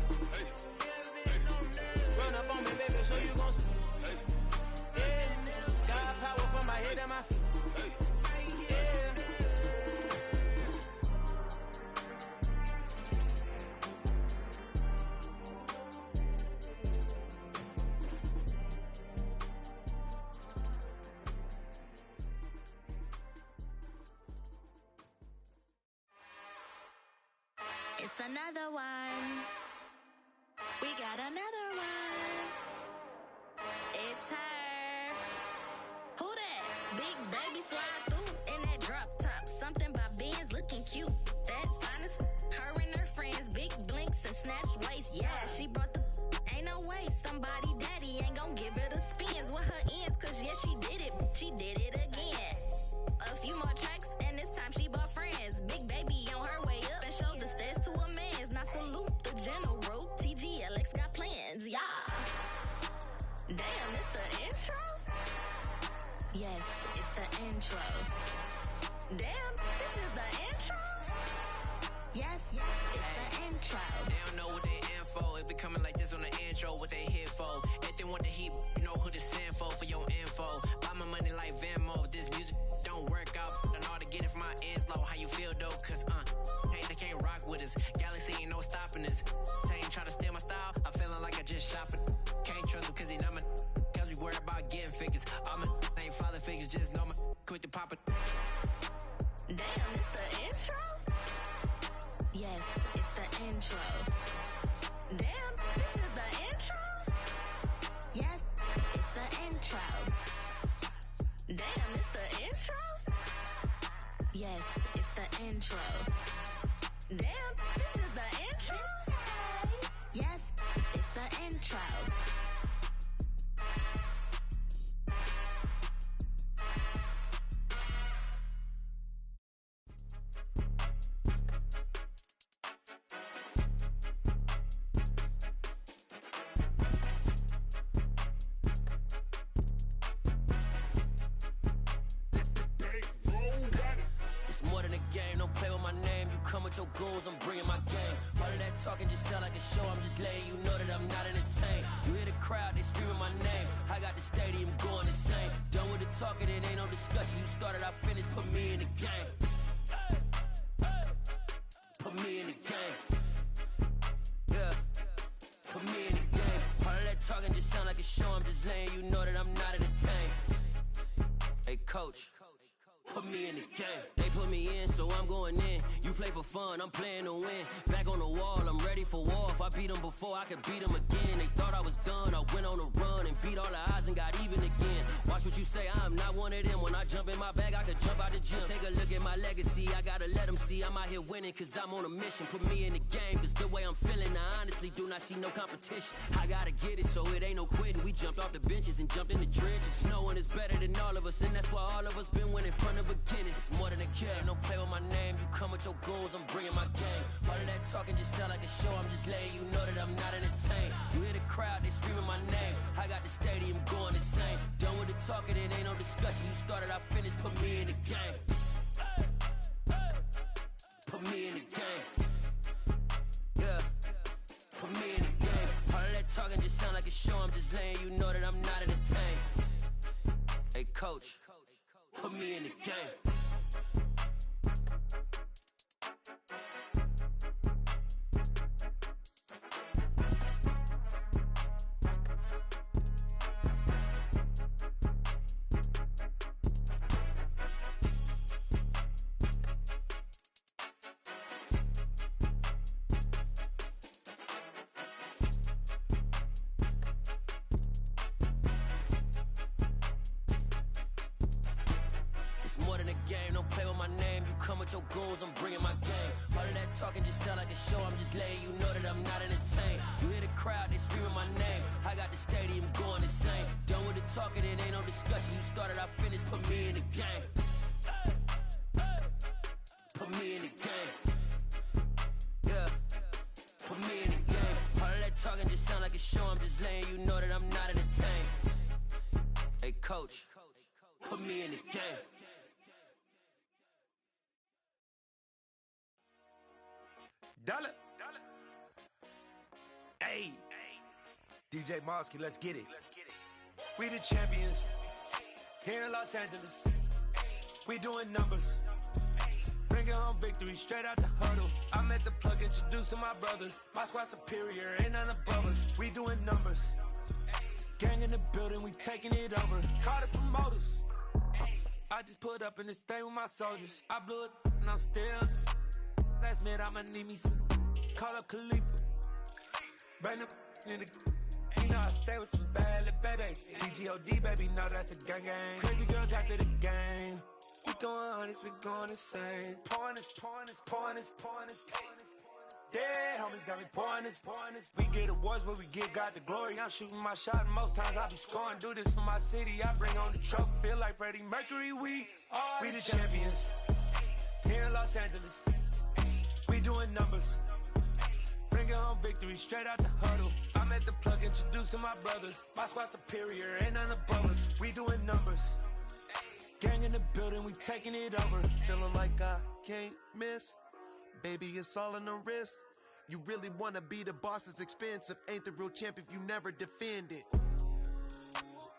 D: Run up on me, baby, so you gon' see. Yeah, got power from my head and my feet. Yeah.
F: It's another one. We got another one. It's her. Who that? Big baby slide through in that drop top. Something by Benz looking cute. That finest. Her and her friends. Big blinks and snatch waist. Yeah, she brought the. Ain't no way somebody daddy ain't gon' give her the spins with her ends. Cause yeah, she did it. She did it again. A few more tracks and this time she bought friends. Big baby on her way up and showed the stairs to a man's. Now salute the general. TGLX got plans, yeah. Damn, it's the intro? Yes, it's the intro. Damn, this is the intro? Yes, it's the intro.
G: They don't know what they in for. If it coming like this on the intro, what they here for? If they want the heat, you know who to send for your info. Buy my money like Venmo. This music don't work out. I know how to get it from my ends low. How you feel though? Cause hey, they can't rock with us. Galaxy ain't no stopping us. They ain't try to steal my style. I'm feeling like I just shopping. Can't trust them cause they not my. Cause we worried about getting figures. All my ain't father figures. Just know my quit the pop it.
F: Damn, it's the intro? Yes, it's the intro. Damn, this is the intro? Yes, it's the intro. Damn, it's the intro? Yes, it's the intro. Damn, this is the intro? Yes, it's the intro.
G: It's more than a game, don't play with my name. You come with your goons, I'm bringing my game. All of that talking just sound like a show. I'm just letting you know that I'm not entertained. You hear the crowd, they screaming my name. I got the stadium going insane. Done with the talking, it ain't no discussion. You started, I finished, put me in the game. Put me in the game. Yeah, put me in the game. All of that talking just sound like a show. I'm just letting you know that I'm not entertained. Hey, coach. Put me in the game. They put me in, so I'm going in. You play for fun, I'm playing to win. Back on the wall, I'm ready for war. If I beat them before, I could beat them again. They thought I was done, I went on a run and beat all the odds and got even again. Watch what you say, I'm not one of them. When I jump in my bag, I could jump out the gym. Take a look at my legacy, I gotta let them see I'm out here winning, cause I'm on a mission. Put me in the game, cause the way I'm feeling, I honestly do not see no competition. I gotta get it, so it ain't no quitting. We jumped off the benches and jumped in the trenches. No one is better than all of us, and that's why all of us been winning from the beginning. It's more than a game, don't play with my name. You come with your goons, I'm bringing my game. All of that talking just sound like a show. I'm just letting you know that I'm not entertained. You hear the crowd, they screaming my name. I got the stadium going insane. Done with the talking, it ain't no discussion. You started, I finished, put me in the game. Put me in the game. Yeah, put me in the game. All of that talking just sound like a show. I'm just letting you know that I'm not entertained. Hey, coach, put me in the game. It's more than a game, don't play with my name. You come with your goons, I'm bringing my game. All of that talking just sound like a show, I'm just letting you know that I'm not entertained. You hear the crowd, they screaming my name. I got the stadium going insane. Done with the talking, it ain't no discussion. You started, I finished, put me in the game. Put me in the game. Yeah, put me in the game. All of that talking just sound like a show, I'm just letting you know that I'm not entertained. Hey coach, put me in the game.
H: Dollar. Hey, DJ Mosky, let's get it. We the champions here in Los Angeles. We doing numbers. Bringing home victory straight out the huddle. I'm at the plug, introduced to my brother. My squad superior, ain't none above us. We doing numbers. Gang in the building, we taking it over. Call the promoters. I just put up in this thing with my soldiers. I blew it and I'm still. Last minute, I'ma need me some. Call up Khalifa. Bring them in the. You know I stay with some bad little baby. TGOD, baby, know that's a gang gang. Crazy girls after the game. We going honest, we going insane. Pouring this. Dead homies got me pouring this. We get awards, but we give God the glory. I'm shooting my shot, and most times I be scoring. Do this for my city, I bring on the trophy. Feel like Freddie Mercury, we the champions. Here in Los Angeles, we doing numbers. Bringing home victory straight out the huddle. I'm at the plug, introduced to my brother. My squad superior, ain't none above us. We doing numbers. Gang in the building, we taking it over.
I: Feeling like I can't miss. Baby, it's all in the wrist. You really wanna be the boss, it's expensive. Ain't the real champ if you never defend it.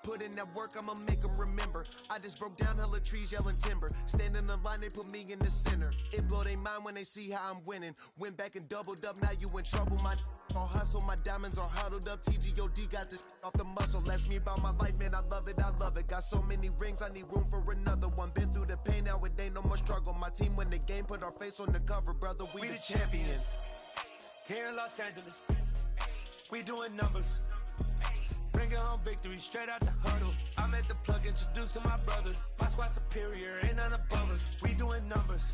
I: Put in that work, I'ma make them remember. I just broke down hella trees, yelling timber. Stand in the line, they put me in the center. It blow their mind when they see how I'm winning. Went back and doubled up, now you in trouble. My all hustle, my diamonds are huddled up. TGOD got this off the muscle. Ask me about my life, man, I love it. Got so many rings, I need room for another one. Been through the pain, now it ain't no more struggle. My team win the game, put our face on the cover, brother. We the champions.
H: Here in Los Angeles, we doing numbers. Bringing home victory straight out the huddle. I'm at the plug, introduced to my brother. My squad superior, ain't none above us. We doing numbers.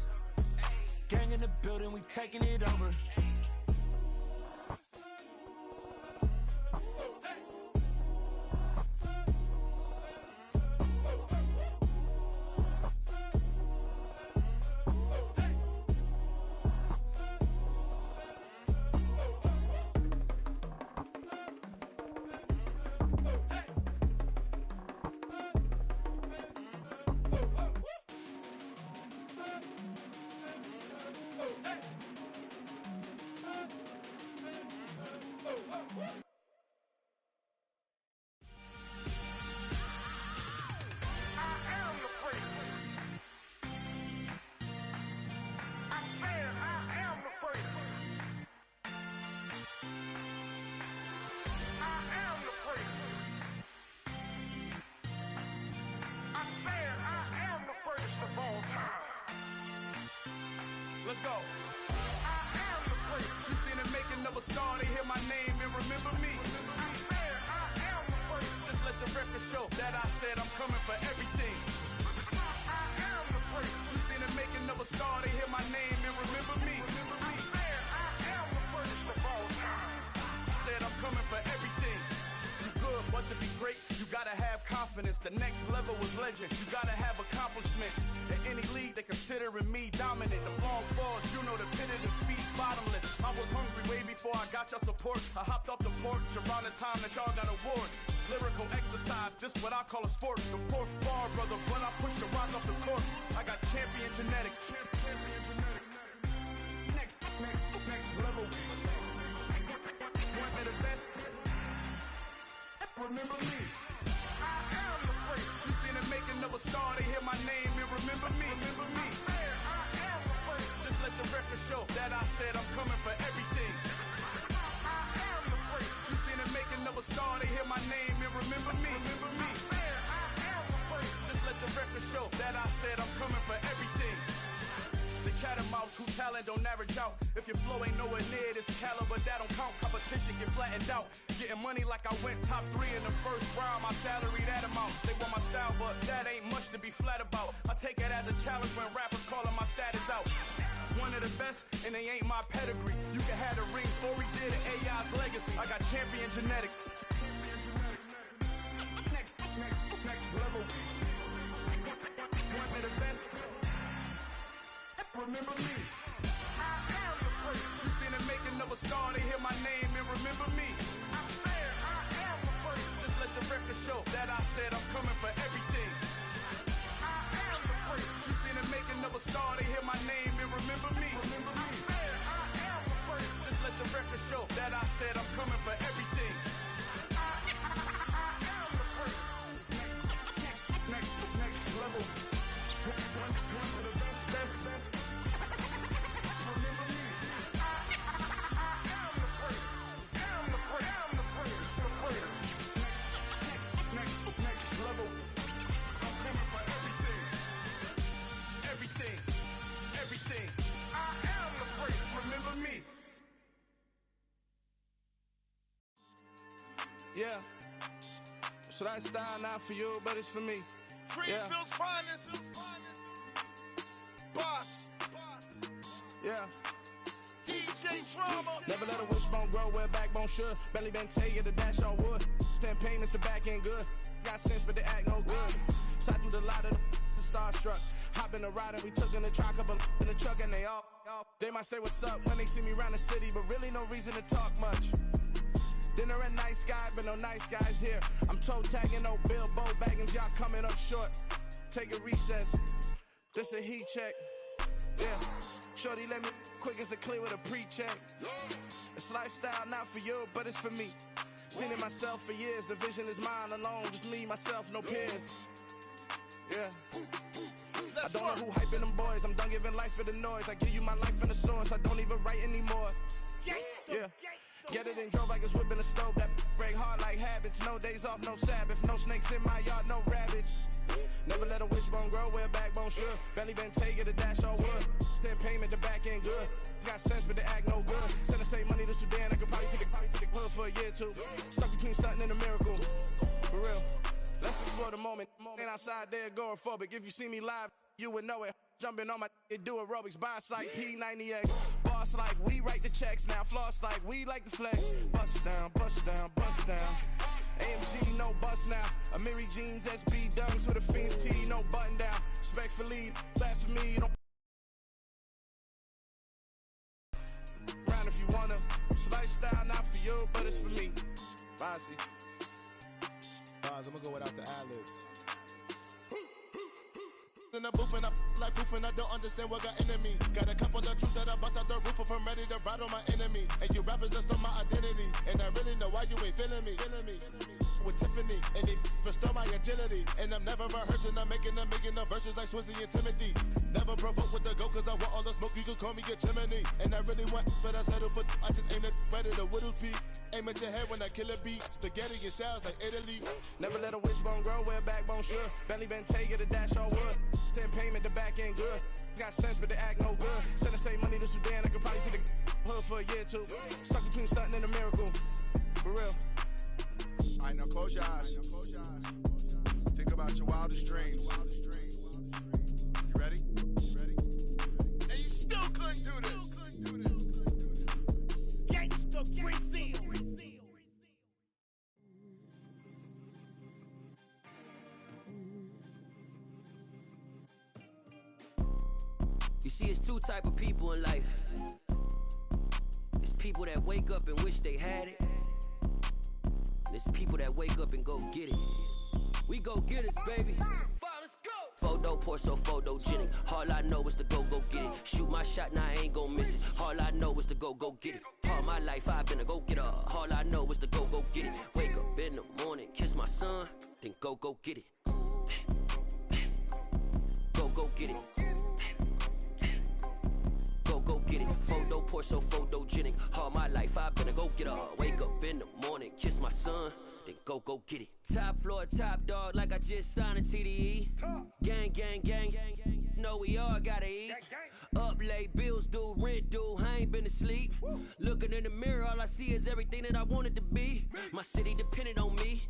H: Gang in the building, we taking it over.
E: Let's go. I am the place. You seen the making of a star, they hear my name and remember me. I swear I am the place. Just let the record show that I said I'm coming for everything. I am the place. You seen the making of a star, they hear my name and remember me. I swear I am the first of all time. Said I'm coming for everything. You good, but to be great, you gotta have confidence. The next level was legend. You gotta have accomplishments. In any league, they considering me dominant. The long falls, you know the pit of defeat, bottomless. I was hungry way before I got your support. I hopped off the porch around the time that y'all got awards. Lyrical exercise, this what I call a sport. The fourth bar, brother, when I push the rock off the court. I got champion genetics. Champion genetics. Next level. One of the best. Remember me. I am the place. You seen the making of a star, they hear my name and remember me. Remember me. I am the place. Just let the record show that I said I'm coming for everything. I am the place. You seen the making of a star, they hear my name and remember me. Remember me. I am the place. Just let the record show that I said I'm coming for everything. The
J: chattermouths who talent don't average out. If your flow ain't nowhere near this caliber, that don't count. Competition get flattened out. Getting money like I went top 3 in the first round. My salary that amount. They want my style, but that ain't much to be flat about. I take it as a challenge when rappers calling my status out. One of the best, and they ain't my pedigree. You can have the rings, Story did an AI's legacy. I got champion genetics. Next level. One of the best. Remember me. I am the first. You seen the making of a star, they hear my name and remember me. I am the first. Just let the record show that I said I'm coming for everything. I am the first. You seen the making of a star, they hear my name and remember me. Remember me. I am the first. Just let the record show that I said I'm coming for everything. I am the first. Next level. One of the best. Remember me. I am the first. Next level. I'm coming for everything. Everything. I am the first. Remember me. Yeah. So that style not for you, but it's for me.
K: Greenfield's finest. Boss.
J: Yeah.
K: DJ Drama.
J: Never let a wishbone grow where a backbone should. Belly been taken to dash on wood. 10 payments to back end good. Got sense but they act no good. So I threw the lot of the starstruck. Hop in the ride and we took in the truck up in the truck and they all. They might say what's up when they see me around the city, but really no reason to talk much. Dinner a nice guy, but no nice guys here. I'm toe tagging, no Bilbo bagging, y'all coming up short. Take a recess. This a heat check. Yeah. Shorty let me quick as a clear with a pre-check. It's lifestyle not for you, but it's for me. Seen it myself for years. The vision is mine alone. Just me, myself, no peers. Yeah. I don't know who hyping them boys. I'm done giving life for the noise. I give you my life in the source. I don't even write anymore. Yeah. Get it and drove like it's whipping a stove. That break hard like habits. No days off, no Sabbath. No snakes in my yard, no rabbits. Never let a wishbone grow where a backbone should. Belly been taken to dash on wood. 10 payment, the back end good. Got sense, but they act no good. Send the same money to Sudan. I could probably take the hood for a year or two. Stuck between stunting and a miracle. For real. Let's explore the moment. Ain't outside there agoraphobic. If you see me live, you would know it. Jumping on my do aerobics, boss like P90X. Boss like we write the checks now. Floss like we like the flex. Bust down, bust down, bust down. AMG, no bust now. Amiri jeans, SB dunks with a Fiends tee, no button down. Respectfully, that's for me. You don't round if you wanna. It's lifestyle not for you, but it's for me. Bossy.
K: I'm gonna go without the ad-libs. In the booth and I like proof and I don't understand what got into me. Got a couple of truths that I bust out the roof if I'm ready to ride on my enemy. And you rappers just stole my identity, and I really know why you ain't feeling me. With Tiffany, and they restore my agility. And I'm never rehearsing, I'm making the verses like Swizzy and Timothy. Never provoke with the go, cause I want all the smoke, you can call me a chimney. And I really want, but I settle for, I just aim it ready to Whittles Peak. Aim at your head when I kill a beat. Spaghetti and shells like Italy.
J: Never let a wishbone grow where a backbone should. Belly been taken to dash on wood. 10 payment, the back end good. Got sense, but they act no good. Send the same money to Sudan, I could probably take the hood for a year or two. Stuck between stunting and a miracle. For real.
K: Alright, now close your eyes. Think about your wildest dreams. You ready? And you still couldn't do this. Gangsta Brazil.
G: You see, it's two type of people in life. It's people that wake up and wish they had it. And it's people that wake up and go get it. We go get it, baby. Let's go. Photo pour so photogenic. All I know is to go get it. Shoot my shot, now I ain't gon' miss it. All I know is to go get it. All my life I've been a go getter. All I know is to go get it. Wake up in the morning, kiss my son, then go get it. Go get it. Go get it. Photo pour so photogenic. All my life I've been a go getter. Wake up in the morning, kiss my son, then go get it. Top floor, top dog, like I just signed a TDE. Gang. Know we all gotta eat. Up up late, bills due, rent due, I ain't been asleep. Looking in the mirror, all I see is everything that I wanted to be. My city depended on me,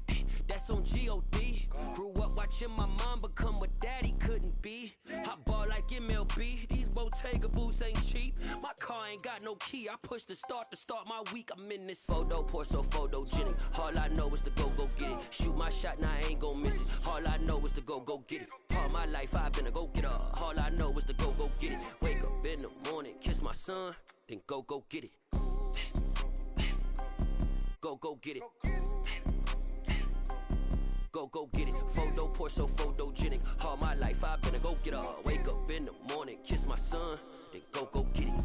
G: that's on G.O.D. Grew up watching my mom become what daddy couldn't be. I ball like MLB, these Bottega boots ain't cheap. My car ain't got no key, I push the start my week. I'm in this photo pour so photogenic. All I know is to go get it. Shoot my shot, now I ain't gon' miss it. All I know is to go get it. All my life I've been a go-getter. All I know is to go get it. Wake up in the morning, kiss my son, then go get it. Go get it. Go get it. Photo pour so photogenic. All my life I've been a go-getter. Wake up in the morning, kiss my son, then go get it.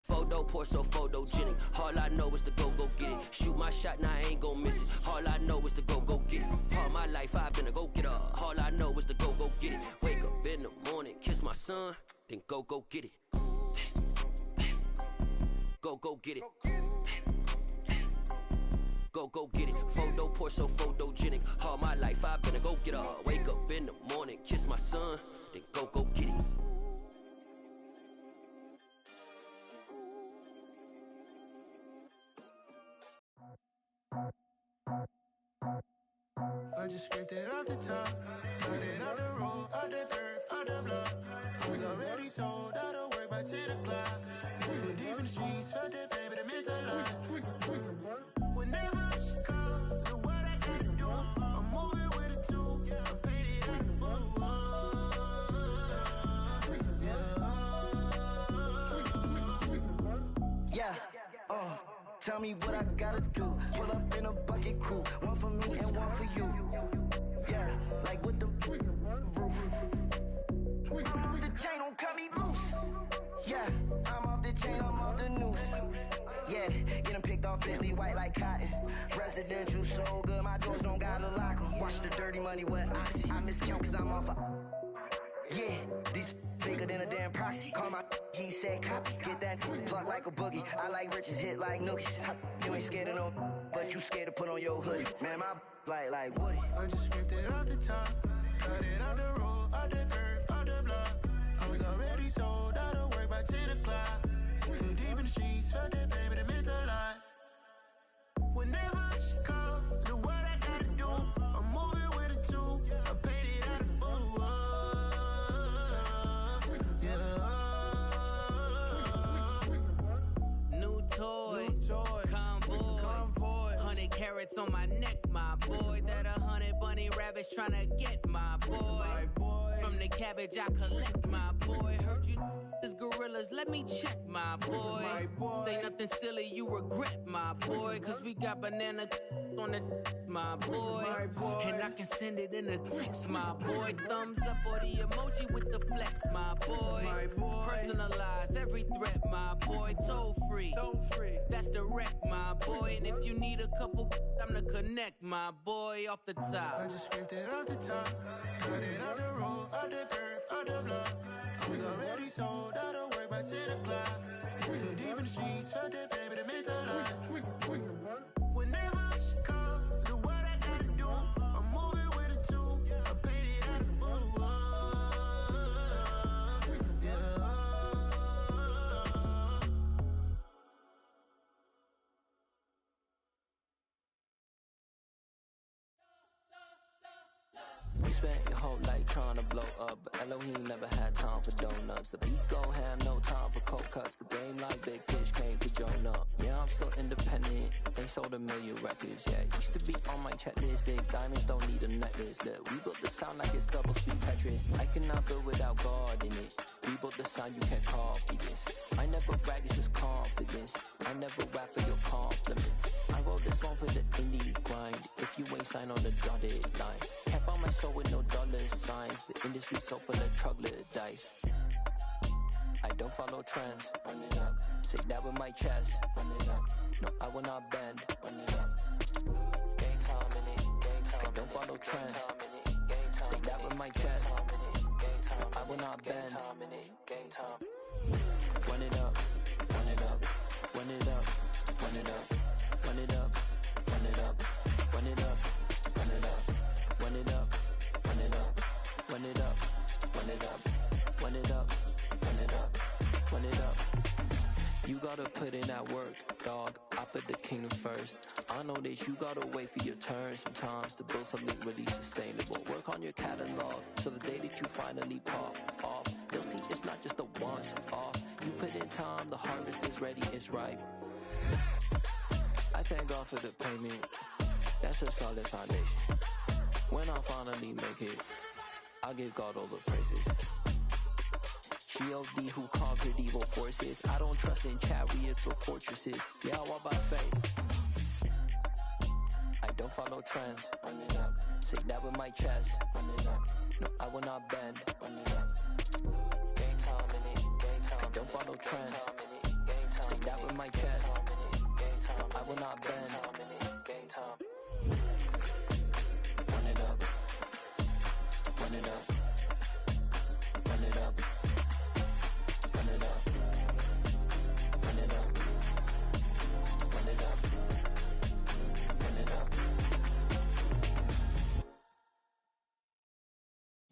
G: Photo pour so photogenic. All I know is to go get it. Shoot my shot, now I ain't gon' miss it. All I know is to go get it. All my life I've been a go-getter. All I know is to go get it. Wake up in the morning, kiss my son, then go get it. Go get it. Go get it. Photo pour so photogenic. All my life I've been a go-getter. Wake up in the morning, kiss my son, then go get it.
E: I just scraped it off the top, got it out the road, out the dirt, out the block. I was already sold, out of work by 10 o'clock. Too deep in the streets, felt that pain, but it meant a lot. Whenever she calls, look what I gotta do. I'm moving with a two, I paid it out the foot.
L: Yeah, tell me what I gotta do. Pull up in a bucket crew, one for me and one for you. Yeah, like with the roof. I'm off the chain, don't cut me loose. Yeah, I'm off the chain, I'm off the noose. Yeah, getting picked off Bentley, white like cotton. Residential so good, my doors don't gotta lock 'em. Watch the dirty money with oxy. I miscount cause I'm off yeah, these bigger than a damn proxy. Call my he said copy. Get that plug like a boogie. I like riches, hit like nookies. You ain't scared of no, but you scared to put on your hoodie. Man, my like Woody.
E: I just scraped it off the top, got it out the road, out the dirt, out the block. I was already sold, out of work by 10 o'clock. Too deep in the streets, felt that pain, but it meant a lot. Whenever she calls, look what I gotta do. I'm moving with a two, I paid it out of foot.
G: New toys, convoys, 100 carats on my neck, my boy. That 100 bunny rabbits tryna get my boy. From the cabbage I collect, my boy. Heard you is gorillas, let me check, my boy. Say nothing silly, you regret, my boy. Cause we got banana on the my boy. And I can send it in a text, my boy. Thumbs up or the emoji with the flex, my boy. Personalize every threat, my boy. Toll free, that's direct, my boy. And if you need a couple, I'm to connect, my boy. Off the top,
E: I just scraped it off the top, got it out the road, out the dirt, out the block. I was already sold, out of work by 10 o'clock. Too deep in the streets, felt that pain, but it meant a lot. Whenever she calls, look what I gotta do. I'm moving with a two, I paid it out of foot.
M: We spent your whole life trying to blow up, but Elohim never had time for donuts. The beat go ham, no time for cold cuts. The game like Big Pitch came to join up. Yeah, I'm still independent. They sold 1 million records. Yeah, used to be on my checklist. Big diamonds don't need a necklace. Look, we built the sound like it's double speed Tetris. I cannot build without God in it. We built the sound, you can't copy this. I never brag, it's just confidence. I never rap for your compliments. I wrote this one for the indie grind. If you ain't signed on the dotted line, can't buy my soul with no dollar signs. The industry so full of troglodytes. I don't follow trends. Run it up. Say that with my chest. Run it up. No, I will not bend. Run it up. Game time in it. Game time. I don't follow trends. Say that with my chest. No, I will not bend. Game time. Run it up. Run it up. Run it up. Run it up. Run it up. Run it up. Run it up. Run it up. Run it up. Run it up. Run it up. Run it up. Run it up. Run it up. Run it up. You gotta put in that work, dog. I put the kingdom first. I know that you gotta wait for your turn sometimes to build something really sustainable. Work on your catalog so the day that you finally pop off, they'll see it's not just a once off. You put in time, the harvest is ready, it's ripe. I thank God for the payment. That's a solid foundation. When I finally make it, I'll give God all the praises. G.O.D. who conquered evil forces. I don't trust in chariots or fortresses. Yeah, I walk by faith. I don't follow trends. Run it up. Say that with my chest. Run it up. No, I will not bend. Run it up. Game time in it. Game time. I don't follow trends. Say that with my chest. No, I will not bend. Game time. Run it up. Run it up. Run it up. Run it up. Run it up. Run it up. Run it up.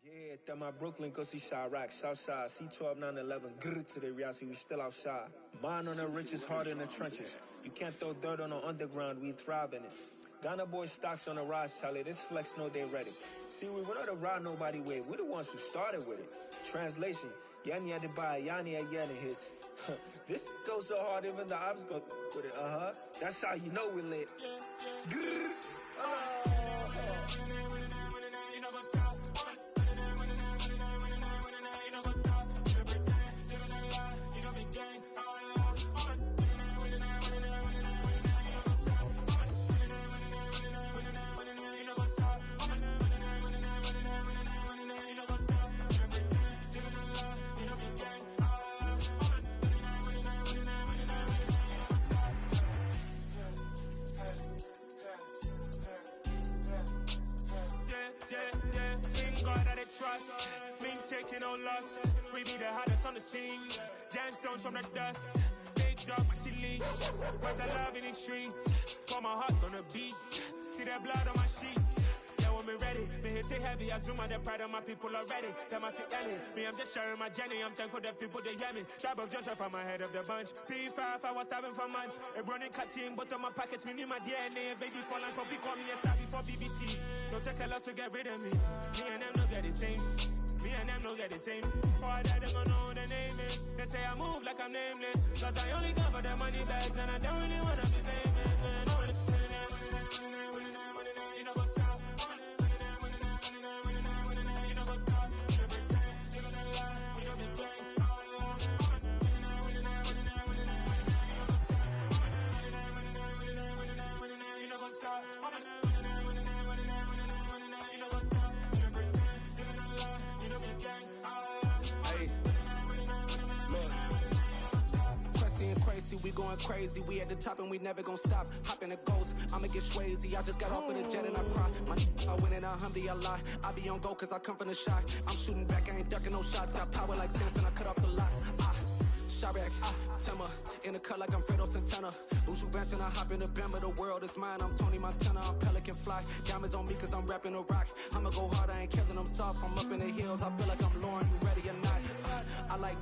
H: Yeah, that my Brooklyn, go see Chirac, Southside, C12, 911, grrr to the reality, we still outside. Mine on the riches, hard in the trenches. You can't throw dirt on the underground, we thrive in it. Ghana boys stocks on the rise, Charlie, this flex know they ready. See, we were not to ride nobody way, we the ones who started with it. Translation, Yanni had to buy, Yanni had Yanni hits. This goes so hard, even the ops go with it, That's how you know we lit. Grrr,
N: trust, me taking no loss. We be the hardest on the scene. Gemstones from the dust. Big dog, pretty leash. Where's the love in the streets? Got my heart on the beat. See that blood on my sheets. Yeah, when me ready, me hit it heavy. I zoom on the pride of my people already. Tell my sick Ellie, me I'm just sharing my journey. I'm thankful that people they hear me. Tribe of Joseph, I'm ahead of the bunch. P5, I was starving for months. A running cutscene, but on my pockets, me need my DNA. Baby for lunch, but we call me a star before BBC. Don't take a lot to get rid of me. Me and them don't get the same. Me and them don't get the same. Boy, that them gonna know who the name is. They say I move like I'm nameless. Cause I only come for the money bags and I don't really wanna be famous, man. You know go stop. You know go stop. You know pretend. You know lie. You know be gang. You know go stop.
J: We going crazy, we at the top and we never gonna stop. Hop in a ghost, I'ma get swayzy. I just got off of the jet and I cry. I win in a Humvee, I lie. I be on go cause I come from the shot. I'm shooting back, I ain't ducking no shots. Got power like Samson, I cut off the lots. Chirac, Timmer, in the cut like I'm Fredo Santana. Usual bench and I hop in the Bama, the world is mine. I'm Tony Montana, I'm Pelican Fly. Diamonds on me cause I'm rapping a rock. I'ma go hard, I ain't killing them soft. I'm up in the hills, I feel like I'm Lauren, you ready or not? I like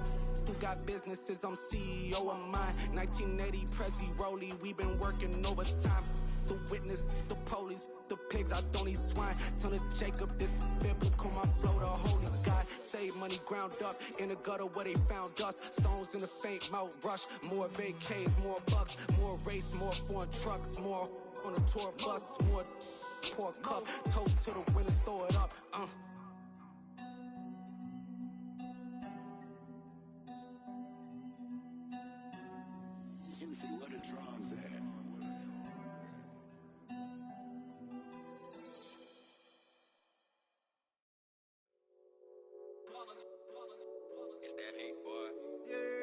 J: who got businesses, I'm CEO of mine. 1980 Prezi Rolly, we been working overtime. The witness, the police, the pigs, I don't eat swine. Son of Jacob, this biblical, my flow, the holy God. Save money ground up in the gutter where they found us. Stones in the faint mouth rush. More vacays, more bucks, more race, more foreign trucks, more on a tour bus, more pour cup. Toast to the winners, throw it up.
O: Juicy, what a drums at?
P: It's that hate, boy.
I: Yeah.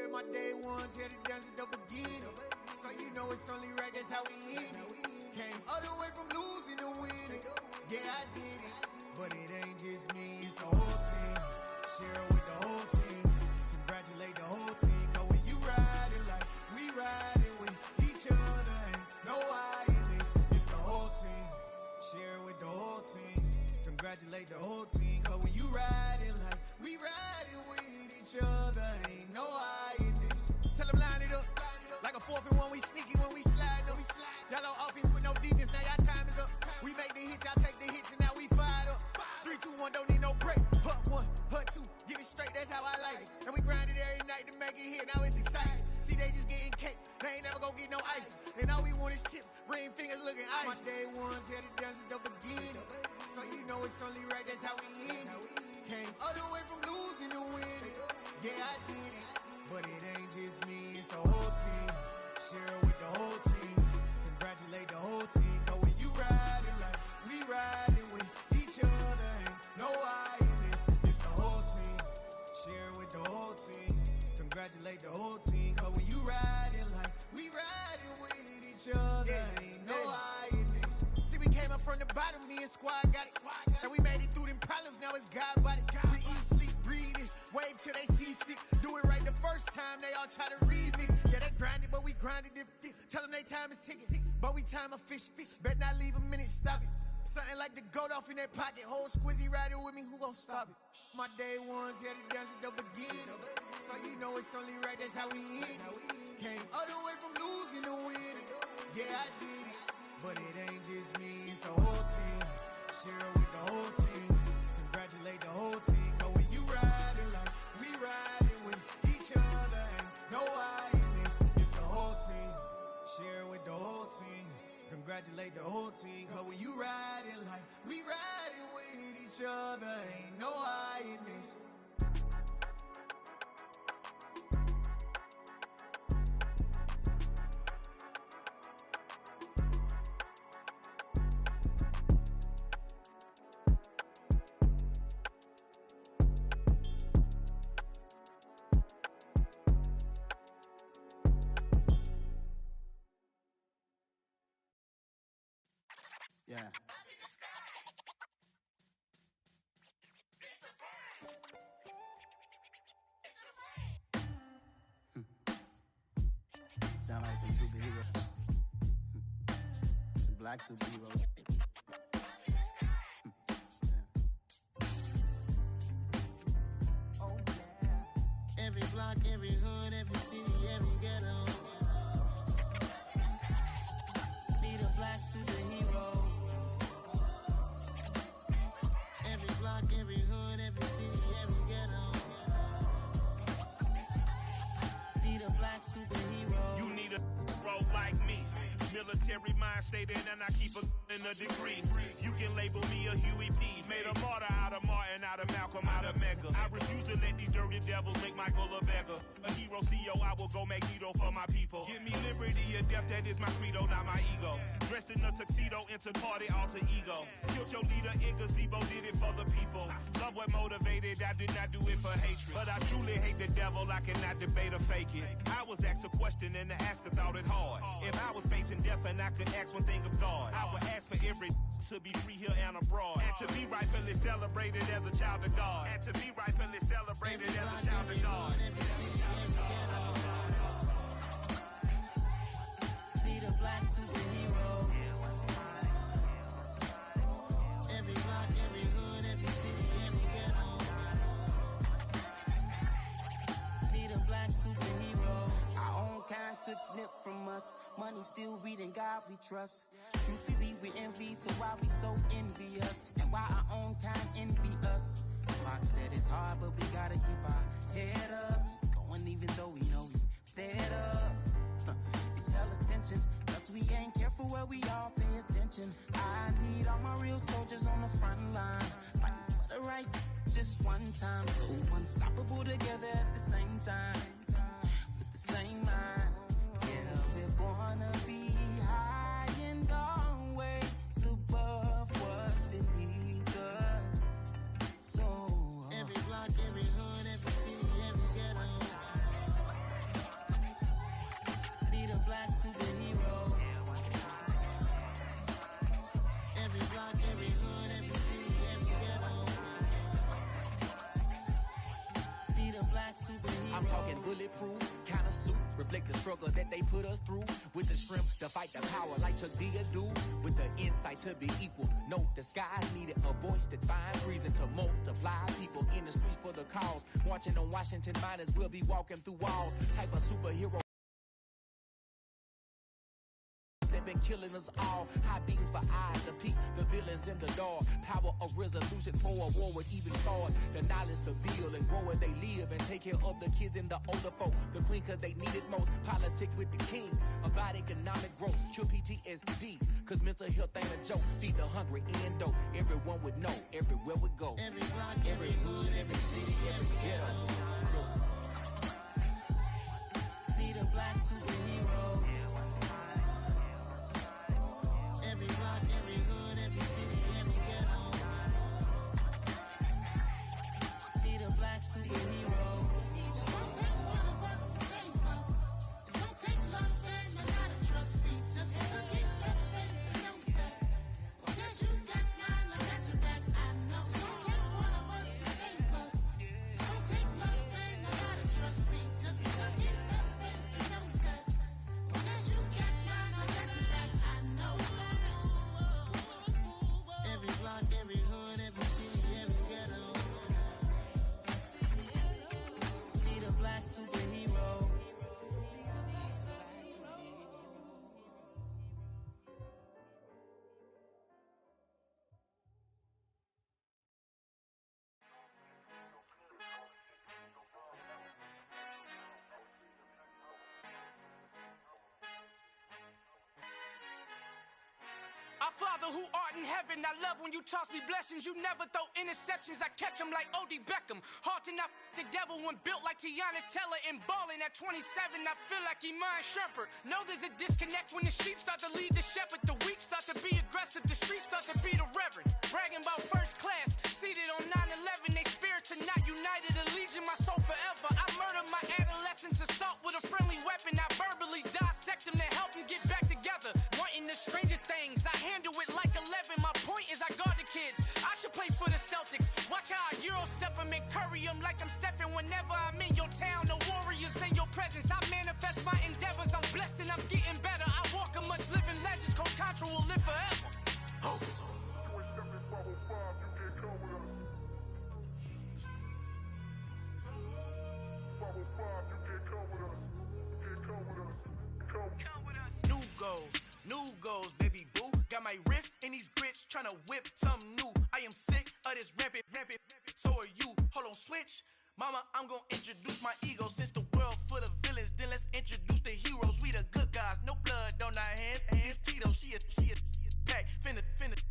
O: ones here to dance at the beginning. So you know it's only right, that's how we end it. Came all the way from losing to winning. Yeah, I did it. But it ain't just me, it's the whole team. Share it with the whole team. Congratulate the whole team. Cause when you riding like we riding with each other, ain't no I in this. It's the whole team. Share it with the whole team. Congratulate the whole team. Cause when you riding like we riding with each other, ain't no I in this. Tell them line it up. Like a 4th and 1, we sneaky when we slide them. Y'all on offense with no defense, now y'all time is up. We make the hits, y'all take the hits, and now we fired up. 3, 2, 1, don't need no break. Hut 1, hut 2, give it straight, that's how I like it. And we grind it every night to make it hit, now it's exciting. See, they just getting cake, they ain't never gonna get no ice. And all we want is chips, ring fingers looking ice. My day ones here to dance at the beginning. So you know it's only right, that's how we end it. Came all the way from losing to winning. Yeah, I did it. But it ain't just me, it's the whole team. Share it with the whole team. Congratulate the whole team. Cause when you riding like we riding with each other, ain't no I in this. It's the whole team. Share it with the whole team. Congratulate the whole team. Cause when you riding like we riding with each other, ain't no I in this. See, we came up from the bottom, me and squad got it. And we made it through them problems, now it's God body. We eat, sleep, breathe this, wave till they see sick. Do it right the first time, they all try to remix. Yeah, they grinded, but we grinded different. Tell them they time is ticking, but we time a fish. Bet not leave a minute, stop it. Something like the goat off in that pocket. Whole squizzy riding with me, who gon' stop it? My day ones here to dance at the beginning. So you know it's only right, that's how we end it. Came all the way from losing to winning. Yeah, I did it. But it ain't just me, it's the whole team. Share it with the whole team. Congratulate the whole team. Cause when you riding like we riding with each other, ain't no I in this. It's the whole team. Share it with the whole team. Congratulate the whole team. Cause when you riding like we riding with each other, ain't no I in this.
P: Yeah. Sound like some superheroes. Some black superheroes.
E: Oh yeah. Every block, every hood, every city, every ghetto. Need a black superhero. Every block, every hood, every city, every ghetto. Need a black superhero.
Q: You need a bro like me. Military mind stated, and I keep in a degree. You can label me a Huey P. Made a martyr out of Martin, out of Malcolm, out of Mega. I refuse to let these dirty devils make Michael a beggar. A hero CEO, I will go Magneto for my people. Give me liberty or death, that is my credo, not my ego. Dressed in a tuxedo, into party, alter ego. Killed your leader in gazebo, did it for the people. Love what motivated, I did not do it for hatred. But I truly hate the devil, I cannot debate or fake it. I was asked a question and the asker thought it hard. If I was facing death and I could ask one thing of God, I would ask for every to be free here and abroad. And to be rightfully celebrated as a child of God. And to be rightfully celebrated as a child of God.
E: Need a black superhero. Every block, every hood, every city, every ghetto. Need a black superhero. Our own kind took nip from us. Money still reading God we trust. Truthfully we envy, so why we so envious? And why our own kind envy us? Mark said it's hard, but we gotta keep our head up. Going even though we know we fed up. It's hell attention, cause we ain't careful where we all pay attention. I need all my real soldiers on the front line, fighting for the right just one time. So unstoppable together at the same time, with the same mind. Yeah, we're gonna be high and always above what's beneath us. So every block, every hood, every city, every ghetto.
L: superhero. Every block, every hood, every city, every ghetto. Need a black superhero.
R: I'm talking bulletproof, kind of suit, reflect the struggle that they put us through. With the strength to fight the power like Chuck D do. With the insight to be equal. Note the skies needed a voice that finds reason to multiply. People in the streets for the cause. Marching on Washington, might as well be walking through walls. Type of superhero that been killing us all. High beams for eyes to peek the villains in the dark. Power of resolution for a war would even start. The knowledge to build and grow where they live and take care of the kids and the older folk. The queen cause they need it most. Politics with the kings about economic growth. Cure PTSD cause mental health ain't a joke. Feed the hungry and dope. Everyone would know everywhere we go.
L: Every block, every hood, every city, every ghetto. Need a black superhero. Every block, every hood, every city, every ghetto. Need a black superhero. It's gonna take one of us to save us. It's gonna take love and a lot of trust. We just got to get that faith and know that. Because you got mine, I got your back, I know. It's gonna take one of us to save us. It's gonna take love and a lot of trust. We just got to get that faith and know that. Because you got mine, I got your back, I know. Every block, every hood, every city, every ghetto. Need a black superhero.
S: Our Father who art in heaven, I love when you toss me blessings. You never throw interceptions, I catch them like O.D. Beckham. Hard to not the devil when built like Tiana Teller and balling at 27. I feel like Iman Shumpert. Know there's a disconnect when the sheep start to lead the shepherd. The weak start to be aggressive, the streets start to be the reverend. Bragging about first class, seated on 9/11. They spirits are not united, allegiance my soul forever. I murdered my adolescence, assault with a friendly weapon. I verbally dissect them to help them get back together. Wanting the stranger things, I handle it like 11. My point is I guard the kids. I should play for the Celtics. Watch how I Euro step them and curry them like I'm stepping. Whenever I'm in your town, the warriors in your presence. I manifest my endeavors. I'm blessed and I'm getting better. I walk amongst living legends. Coach Contra will live forever.
T: New goals, baby boo. Got my wrist in these grits, tryna whip something new. I am sick of this rampant. So are you. Hold on, switch. Mama, I'm gonna introduce my ego. Since the world full of villains, then let's introduce the heroes. We the good guys, no blood on our hands. Hands Tito, she a pack. Finna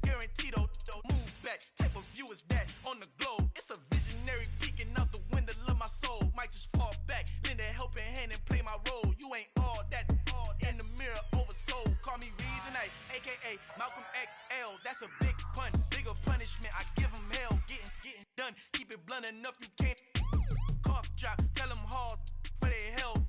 T: guarantee though. Move back. Type of view is that on the globe? It's a visionary peeking out the window of my soul. Might just fall back, lend a helping hand and play my role. You ain't all that in the mirror oversold. Call me Reason A, aka Malcolm XL. That's a big pun, bigger punishment. I give him hell, getting done. Keep it blunt enough, you can't cough drop. Tell them hard for their health.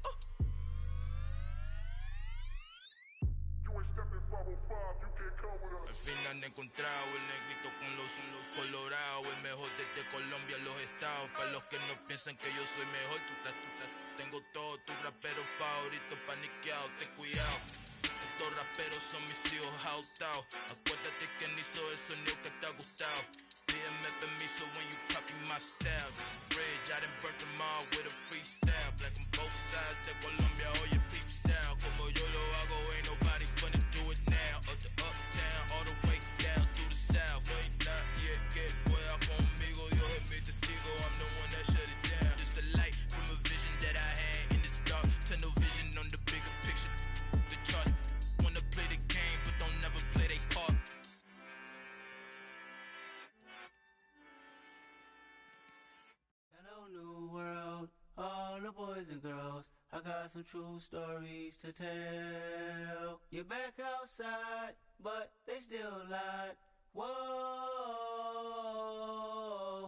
U: Al fin han encontrado el negrito con los colorados, el mejor desde Colombia, los estados. Para los que no piensan que yo soy mejor, tengo todos tus raperos favoritos paniqueados, ten cuidado. Estos raperos son mis hijos jautados. Acuérdate que ni hizo el sonido que te ha gustado. Pídeme permiso when you copy my style. This bridge, I done burnt them all with a freestyle. Black on both sides de Colombia, oye peep style. Como yo lo hago, ain't nobody finna do it now. Up to uptown, all the way down through the south. No hay nadie que pueda conmigo. Dios es mi testigo, I'm the one that shut it down. Just a light from a vision that I had in the dark. Tunnel vision on the bigger picture. The charts wanna play the game, but don't never play their part.
V: Hello, new world, all the boys and girls. I got some true stories to tell. You're back outside, but they still lied. Whoa,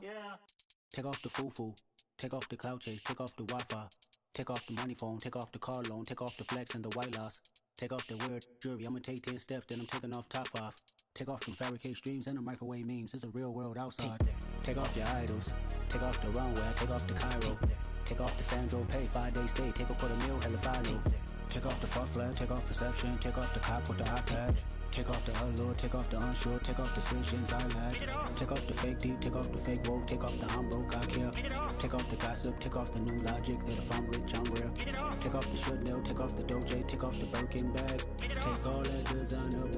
V: yeah.
W: Take off the foo-foo, take off the cloud chase, take off the Wi-Fi, take off the money phone, take off the car loan, take off the flex and the white loss. Take off the weird jewelry, I'ma take 10 steps, then I'm taking off top off. Take off them fabricated streams and the microwave memes, it's a real world outside. Take off your idols, take off the runway, take off the Cairo. Take off the Sandro pay, 5-day stay, take a $250,000, hella follow. Take off the fuck flag, take off perception, take off the cop with the iPad. Take off the allure, take off the unsure, take off decisions I lack. Take off the fake deep, take off the fake woke, take off the I'm broke, I care. Take off the gossip, take off the new logic that if I'm rich, I'm real. Take off the Chanel, take off the Doja, take off the Birkin bag. Take all that designer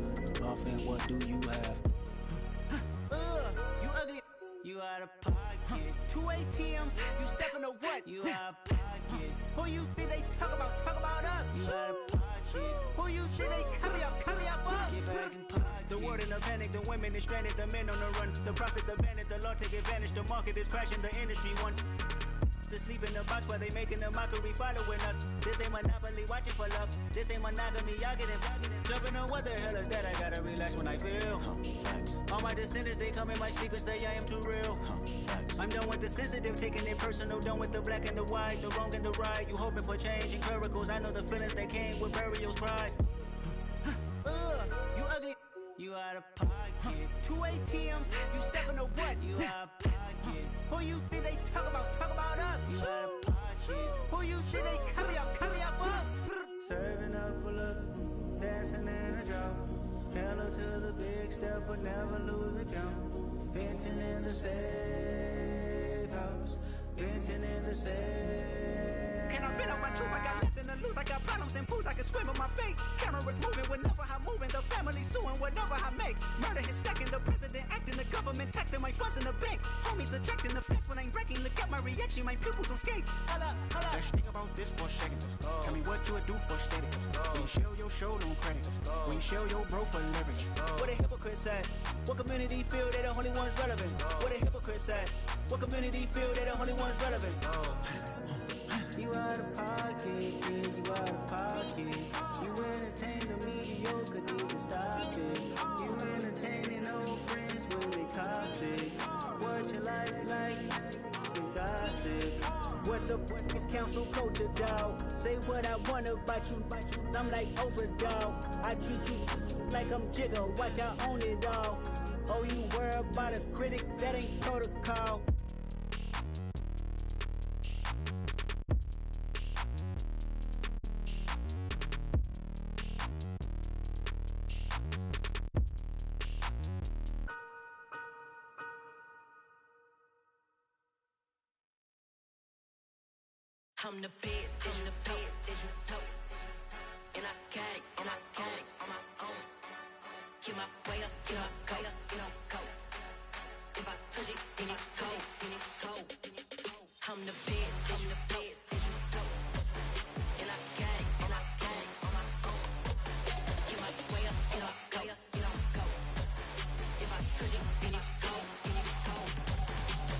W: off and what do you have?
V: You ugly. You out of pocket. 2 ATMs, you stepping to what? You out of pocket. Who you think they talk about? Talk about us. You out of pocket. Who you think they carry up for us? Get back in pocket. The world in a panic, the women is stranded, the men on the run. The profits abandoned, the law take advantage. The market is crashing, the industry wants to sleep in the box while they making a mockery following us. This ain't monopoly, watching for love. This ain't monogamy, y'all getting jumping on what the hell is that? I gotta relax when I feel. All my descendants, they come in my sleep and say I am too real. I'm done with the sensitive, taking it personal. Done with the black and the white, the wrong and the right. You hoping for change and miracles. I know the feelings that came with burial cries. You ugly. You out of pocket. 2 ATMs, you stepping to what? You out of pocket. Who you think they talk about? Talk about us. You out of pocket. Who you think they carry up for us? Serving up a look, dancing in a drop. Hello to the big step, but never lose a count. Venting in the safe house. Venting in the safe. Can I vent on my truth? I got nothing to lose. I got problems and pools. I can swim with my fate. Cameras moving whenever I'm moving. The family suing whatever I make. Murder is stacking. The president acting. The government taxing my funds in the bank. Homies ejecting the fence when I'm breaking. Look at my reaction. My pupils on skates. Holla, holla.
A: Let's think about this for a second. Tell me what you would do for static. When you show your show, no credit. When you show your bro for leverage.
V: What a hypocrite said. What community feel they the only ones relevant? What a hypocrite said. What community feel they the only ones relevant? You out of pocket, yeah, you out of pocket. You entertain the mediocre, need to stop it. You entertaining old friends when they toxic. What your life like? And gossip. What the fuck is council culture, dog? Say what I want about you, I'm like overdog. I treat you like I'm Jigga, watch I own it all. Oh, you worry about a critic, that ain't protocol.
B: I'm the best, I'm the best, and I got it, on my own. Get my way up, get my go. If I touch it, then it's cold. I'm the best, and I got it, on my own. Get my way up, get my go. If I touch it, then it's cold.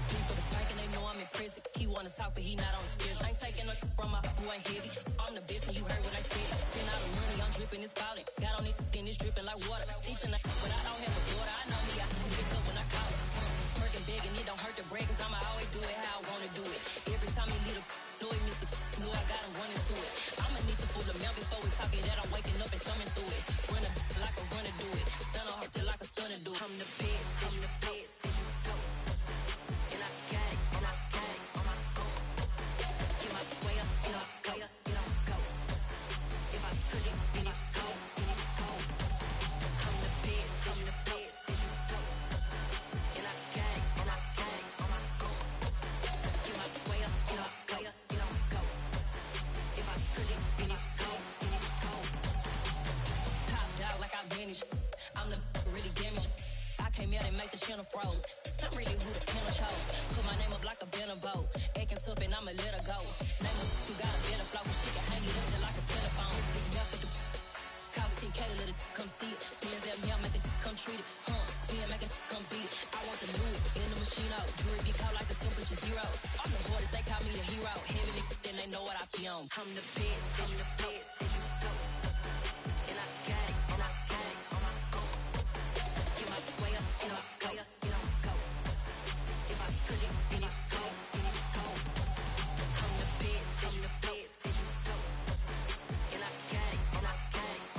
B: For the park and they know I'm in prison. He wanna talk, but he not on the schedule. I ain't taking no from my boy ain't heavy. I'm the best and you heard what I said. Spend all the money, I'm dripping, it's falling. Got on it, then it's dripping like water. Teaching that, but I don't have a daughter. I know me, I can pick up when I call it. Working big and it don't hurt the break, cause I'ma always do it how I wanna do it. Every time he leave the know it, Mr. Know I got him running to it. I'ma need to pull the mail before we talk it that I'm waking up and thumbing through it. Run a like a runner do it. Stun on her till like a stunner do it. I'm the best, and I got it, on my own. Get my way up, get my go. If I touch it, then it's cold. I'm the best, and I got it, on my own. Get my way up, get my go. If I touch it, then it's cold. Top dog like I vanished. I'm the really damaged. I came out and make the channel froze. I'm really who the panel chose. Put my name up like a banner boat. Acting tough and I'ma let her go. Name her, you got a better flow. She can hang it up just like a telephone. Sticking up with the cost 10K to let it come see it. Hands at me, I make it come treat it. Spin, make it come beat it. I want the new in the machine out. Jewelry be caught like the temperature zero. I'm the borders, they call me the hero. Heavy then they know what I be on. I'm the best, and I got it, on my own. Get my way up, get my go. If I touch it, then it's cold. I'm the best, and I got it, on my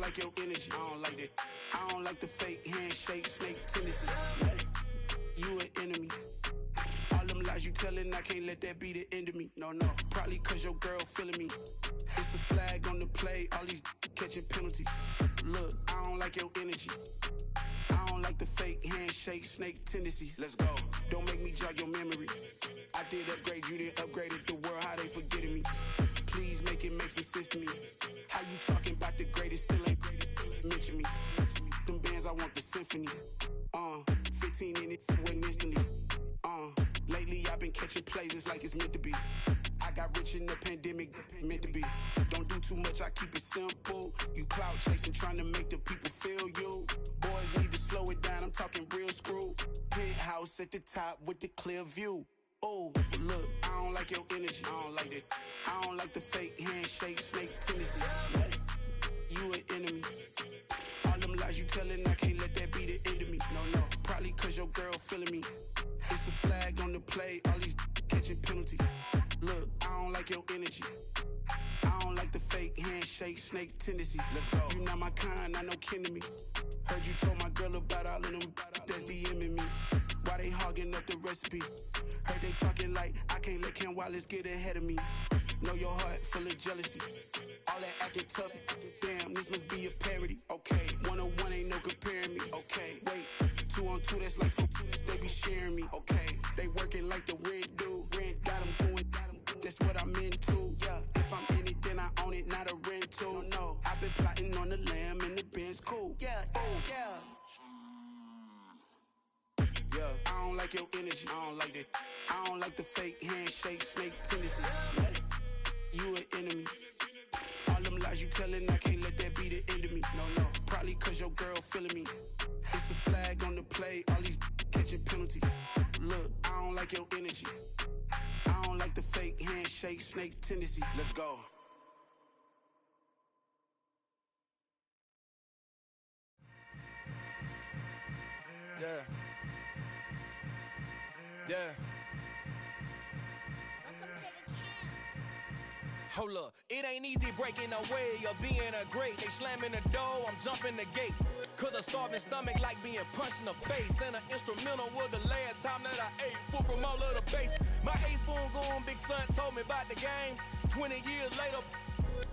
A: like your energy. I don't like that. I don't like the fake handshake, snake tendency. You an enemy. All them lies you telling, I can't let that be the end of me. No, probably cause your girl feeling me. It's a flag on the play, all these catching penalties. Look, I don't like your energy. I don't like the fake handshake, snake tendency. Let's go. Don't make me jog your memory. I did upgrade, you didn't upgrade it. The world, how they forgetting me. Please make it make some sense to me. How you talking about the greatest, still ain't mention me. Them bands, I want the symphony. 15 in it, went instantly. Lately I've been catching plays, it's like it's meant to be. I got rich in the pandemic, meant to be. Don't do too much, I keep it simple. You clout chasing, trying to make the people feel you. Boys need to slow it down, I'm talking real screw. Penthouse at the top with the clear view. Oh, look, I don't like your energy. I don't like that. I don't like the fake handshake, snake tendency. You an enemy. All them lies you telling, I can't let that be the end of me. No, probably cause your girl feeling me. It's a flag on the play, all these catching penalties. Look, I don't like your energy. I don't like the fake handshake, snake tendency. Let's go. You not my kind, not no kin to me. Heard you told my girl about all of them that's DMing me. Why they hogging up the recipe? Heard they talking like I can't let Ken Wallace get ahead of me. Know your heart full of jealousy. All that acting tough. Damn, this must be a parody. Okay, 1-on-1 ain't no comparing me. Okay, wait, 2-on-2 that's like 4-2. They be sharing me. Okay, they working like the rent do. Rent got them going. That's what I'm into. Yeah, if I'm in it, then I own it, not a rental. No, I've been plotting on the lamb and the Benz cool. Yeah, yeah. I don't like your energy. I don't like that. I don't like the fake handshake, snake tendency. You an enemy. All them lies you telling, I can't let that be the end of me. No, probably cause your girl feeling me. It's a flag on the play, all these catching penalties. Look, I don't like your energy. I don't like the fake handshake, snake tendency. Let's go.
R: Yeah. Yeah. Hold up, it ain't easy breaking away or being a great. They slamming the door, I'm jumping the gate. Cause a starving stomach like being punched in the face. And an instrumental was the last time that I ate. Full from all of the bass. My ace boom goon, big son told me about the game. 20 years later,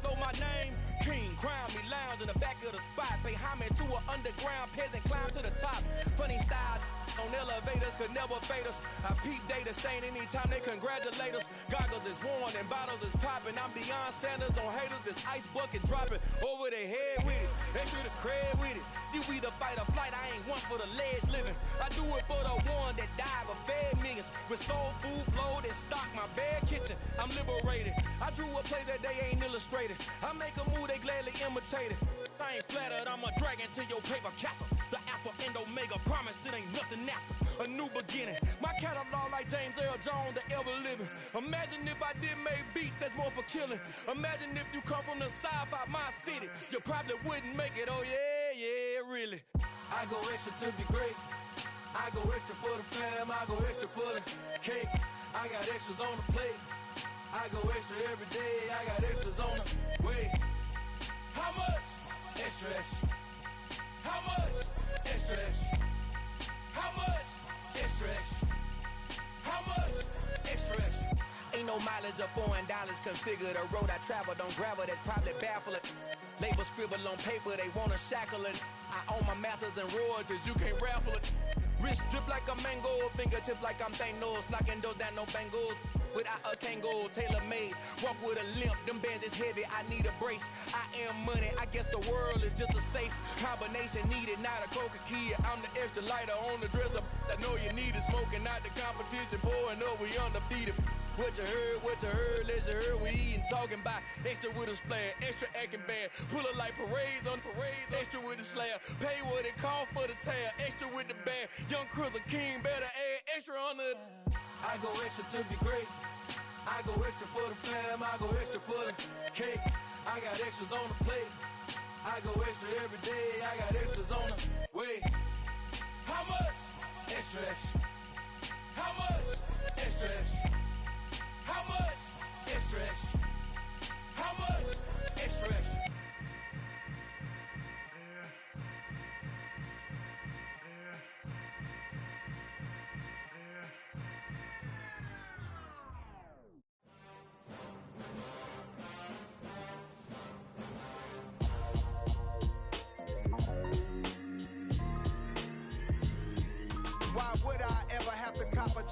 R: know my name. King, crown me, lounge in the back of the spot. Pay homage to an underground peasant, climb to the top. Funny style on elevators could never fade us. I peep data stain anytime they congratulate us. Goggles is worn and bottles is popping. I'm beyond Sanders on haters, this ice bucket dropping over their head with it. They should have cred with it. You either fight or flight, I ain't one for the ledge living. I do it for the one that died but fed millions. With soul food flowed and stocked my bare kitchen. I'm liberated. I drew a play that they ain't illustrated. I make a move, they gladly imitate it. I ain't flattered, I'm a dragon to your paper castle. The Alpha and Omega promise it ain't nothing after. A new beginning. My catalog like James Earl Jones, the ever living. Imagine if I did make beats that's more for killing. Imagine if you come from the south out my city. You probably wouldn't make it, oh yeah, really. I go extra to be great. I go extra for the fam, I go extra for the cake. I got extras on the plate. I go extra every day, I got extras on the way. How much? Extra, extra. How much? Extra, extra. How much? Extra, extra. How much? Extra, extra. Ain't no mileage of $4 configure the road I travel. Don't gravel, that probably baffle it. Label scribble on paper, they wanna shackle it. I own my masters and royalties, you can't raffle it. Wrist drip like a mango, fingertips like I'm Thanos. Knocking those down, no bangles. Without a Kango, tailor-made. Walk with a limp, them bands is heavy, I need a brace. I am money, I guess the world is just a safe combination needed, not a coca key. I'm the extra lighter on the dresser. I know you need it, smoking out the competition, pouring up, we undefeated. What you heard, let's hear we eatin', talking about extra with a splash, extra acting bad. Pull it like parades on parades, extra with the slab. Pay what it cost for the tab, extra with the bag. Young Cruiser King, better add extra on the. I go extra to be great. I go extra for the fam, I go extra for the cake. I got extras on the plate. I go extra every day, I got extras on the way. How much? Extra, extra. How much? Extra, extra. How much? Extra, extra. How much? Extra, extra.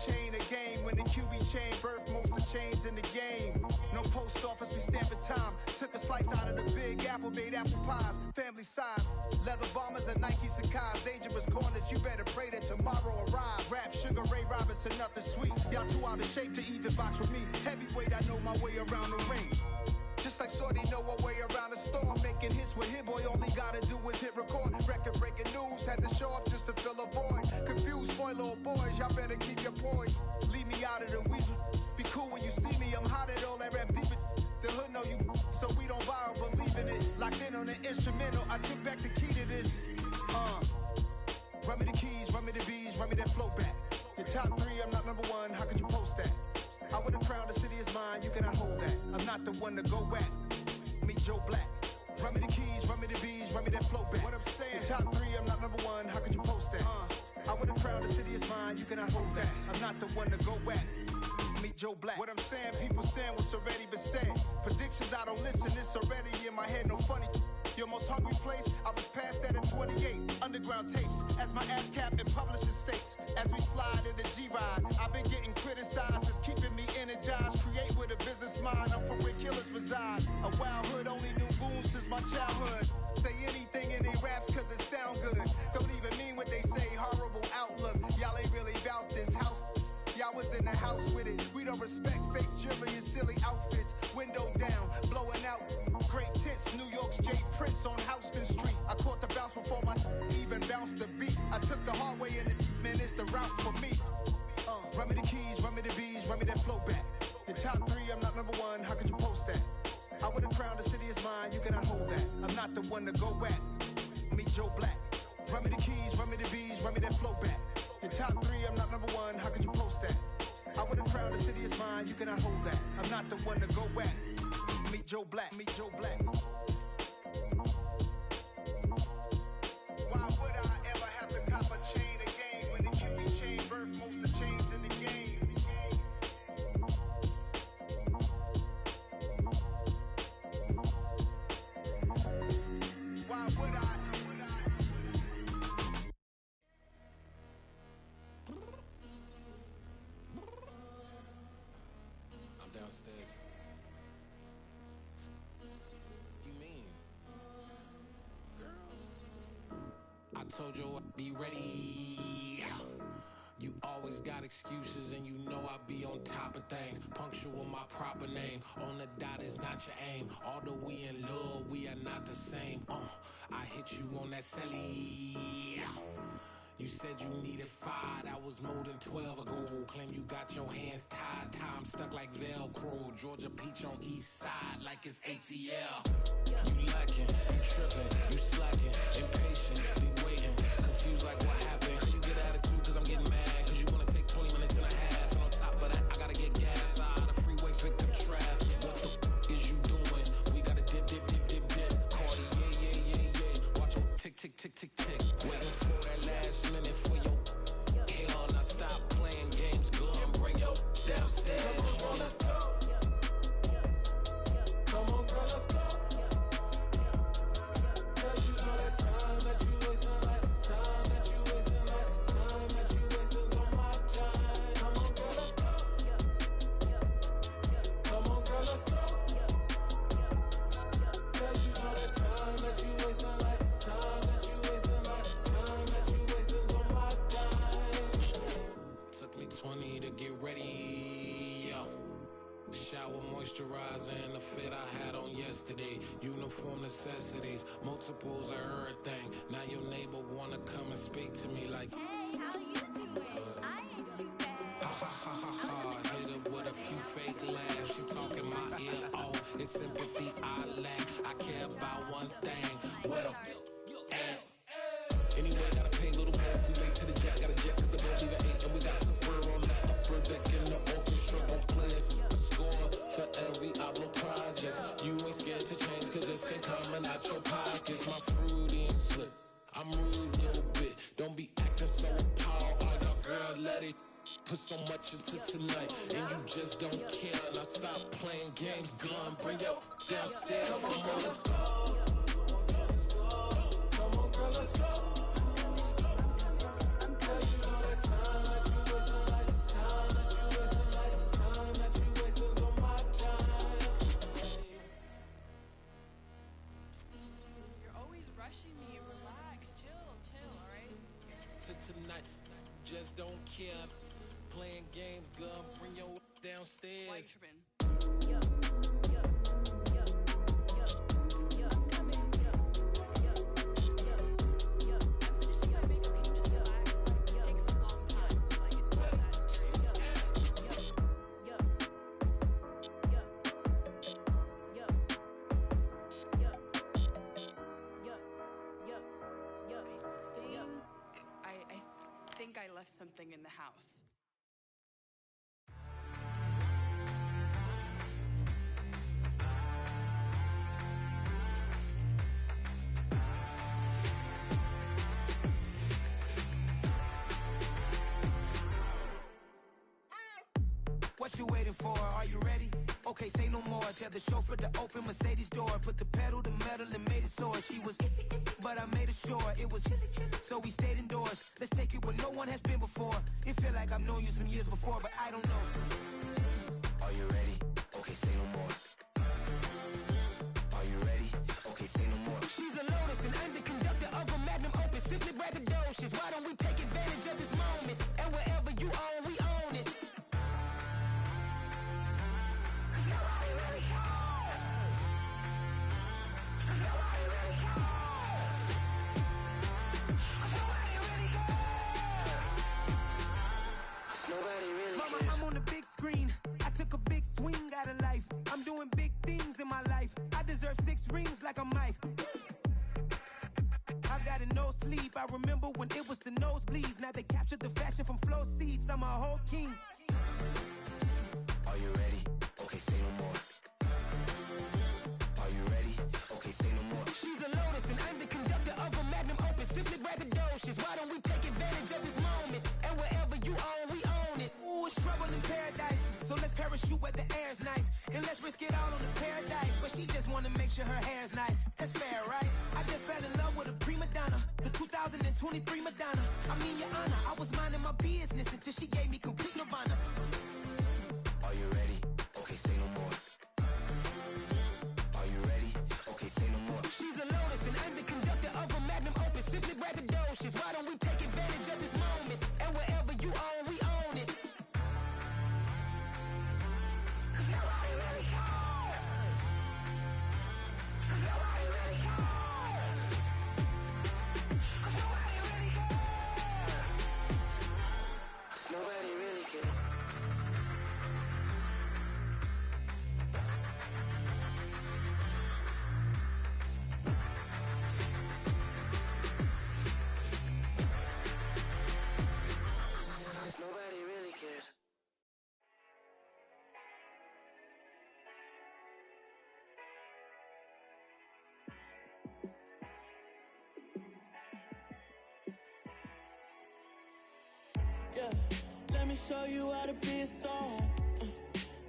C: chain a game. When the QB chain birth most of chains in the game. No post office, we stamping time. Took a slice out of the big apple, made apple pies. Family size, leather bombers and Nike Sacai's. Dangerous corners, you better pray that tomorrow arrives. Rap, Sugar Ray Robinson, nothing sweet. Y'all too out of shape to even box with me. Heavyweight, I know my way around the ring. Just like Shorty know her way around the storm. Making hits with Hit Boy, all he gotta do is hit record. Record breaking news, had to show up just to fill a void. Confused, spoiler little boys, y'all better keep your poise. Leave me out of the weasel. Be cool when you see me, I'm hot at all that rap deep. The hood know you, so we don't buy or believe in it. Locked in on the instrumental, I took back the key to this. Run me the keys, run me the bees, run me that flow back. Your top three, I'm not number one, how could you post that? I would've crowned the city is mine, you cannot hold that. I'm not the one to go back. Meet Joe Black. Run me the keys, run me the bees, run me that flow back. What I'm saying, your top three, I'm not number one, how could you post that? I would've crowned the city is mine, you cannot hold that. I'm not the one to go back. Meet Joe Black. What I'm saying, people saying what's already been said. Predictions, I don't listen, it's already in my head, no funny. Your most hungry place, I was past that in 28. Underground tapes, as my ass cap in publishing states. As we slide in the G-Ride, I've been getting criticized, it's keeping me energized. Create with a business mind, I'm from where killers reside. A wild hood, only knew goons since my childhood. Say anything in they raps cause it sound good. Don't even mean what they say, horrible outlook. Y'all ain't really about this house. Y'all was in the house with it. We don't respect fake jewelry and silly outfits. Window down, blowing out. Great tits, New York's Jay Prince on Houston Street. I caught the bounce before my even bounced the beat. I took the hard way in it, man, it's the route for me. Run me the keys, run me the bees, run me that flow back. Your top three, I'm not number one, how could you post that? I would've crowned the city is mine, you cannot hold that. I'm not the one to go back. Meet Joe Black. Run me the keys, run me the bees, run me that flow back. Your top three, I'm not number one, how could you post that? I would've crowned the city is mine, you cannot hold that. I'm not the one to go back. Meet Joe Black, meet Joe Black. Why would I ever have to cop a chain again when the QB chain birth most of chains in the game? Why would I?
D: I'm downstairs. You mean? Girl, I told you I'd be ready. You always got excuses and you know I be on top of things. Punctual my proper name. On the dot is not your aim. Although we in love, we are not the same. I hit you on that celly. You said you needed 5, that was more than 12 ago. Claim you got your hands tied, time stuck like Velcro. Georgia Peach on east side like it's ATL. You lacking, you tripping, you slacking, impatient, be waiting, confused like what happened. How you get attitude cause I'm getting mad, cause you wanna take 20 minutes and a half. And on top of that, I gotta get gas out of the freeway, pick up traffic. What the is you doing? We gotta dip, dip, dip, dip, dip. Cardi, yeah. Watch your tick, tick, tick, tick, tick. Waiting for that last minute for your hell. Now stop playing games, go and bring your downstairs. Come on, let's go. Come on, girl, let's go. Cause you know that time that you wasting, like time that you wasting, like time that you wasting on my time. Come on, girl, let's go. Come on, girl, let's go. Cause you know that time that you wasting, like time that you wasting, like time that you wasting on my time. Took me 20 to get ready, yo. Shower, moisturizer, and the fit I had on yesterday. Uniform necessities, multiples of everything. Now your neighbor wanna come and speak to me like, hey, how you doing? I ain't too bad. Ha ha ha ha ha. Hit her with a few fake laughs. She talking my ear off. It's sympathy I lack. I care about one thing. Well, anyway, gotta pay a little more if we late to the jet. Got a jet cause the boat even ate. And we got some fur on that upper deck in the orchestra. Gon' play a score for every album project. You ain't scared to change cause it's ain't coming out your pockets. My fruity and slip. I'm rude a little bit. Don't be acting so appalled. Oh, your girl, let it put so much into tonight. And you just don't care. Now stop playing games. Gun, bring your downstairs. Come on, let's go. Come on, girl, let's go. Cause you know that time that you wasting, like time
B: rushing me. Relax, chill, alright?
D: To tonight, just don't care. Playing games, girl, bring your downstairs.
B: Why you tripping? I think I left something in the house.
R: What you waiting for? Are you ready? Okay, say no more. Tell the chauffeur to open Mercedes door. Put the pedal to metal and made it soar. She was, but I made it sure it was. So we stayed indoors. Let's take it where no one has been before. It feel like I've known you some years before, but I don't know. Are you ready? Okay, say no more. Are you ready? Okay, say no more. She's a Lotus and I'm the conductor of a Magnum Opus. Simply braggadocious. Why don't we take advantage of this moment? And wherever you own, we own it. Mama, I'm on the big screen. I took a big swing out of life. I'm doing big things in my life. I deserve 6 rings like I'm Mike. I've got a no sleep. I remember when it was the nosebleeds. Now they captured the fashion from flow seats. I'm a whole king. Are you ready? Okay, say no more. Are you ready? Okay, say no more. She's a Lotus and I'm the conductor of a Magnum Opus. Simply braggadocious. Why don't we take advantage of this moment? And wherever you own, we own it. Ooh, it's trouble in paradise. So let's parachute where the air's nice. And let's risk it all on the paradise. But she just wanna make sure her hair's nice. That's fair, right? I just fell in love with a prima donna. The 2023 Madonna. I mean, your honor, I was minding my business until she gave me complete nirvana. Are you ready? Okay, say no more. Are you ready? Okay, say no more. She's a Lotus and I'm the conductor of a Magnum Opus. Simply braggadocious. Why don't we take advantage of this moment? And wherever you own, we own it. Nobody really cares. Nobody really cares. Nobody really cares. Nobody really cares. Nobody really cares.
F: Yeah, let me show you how to be a star.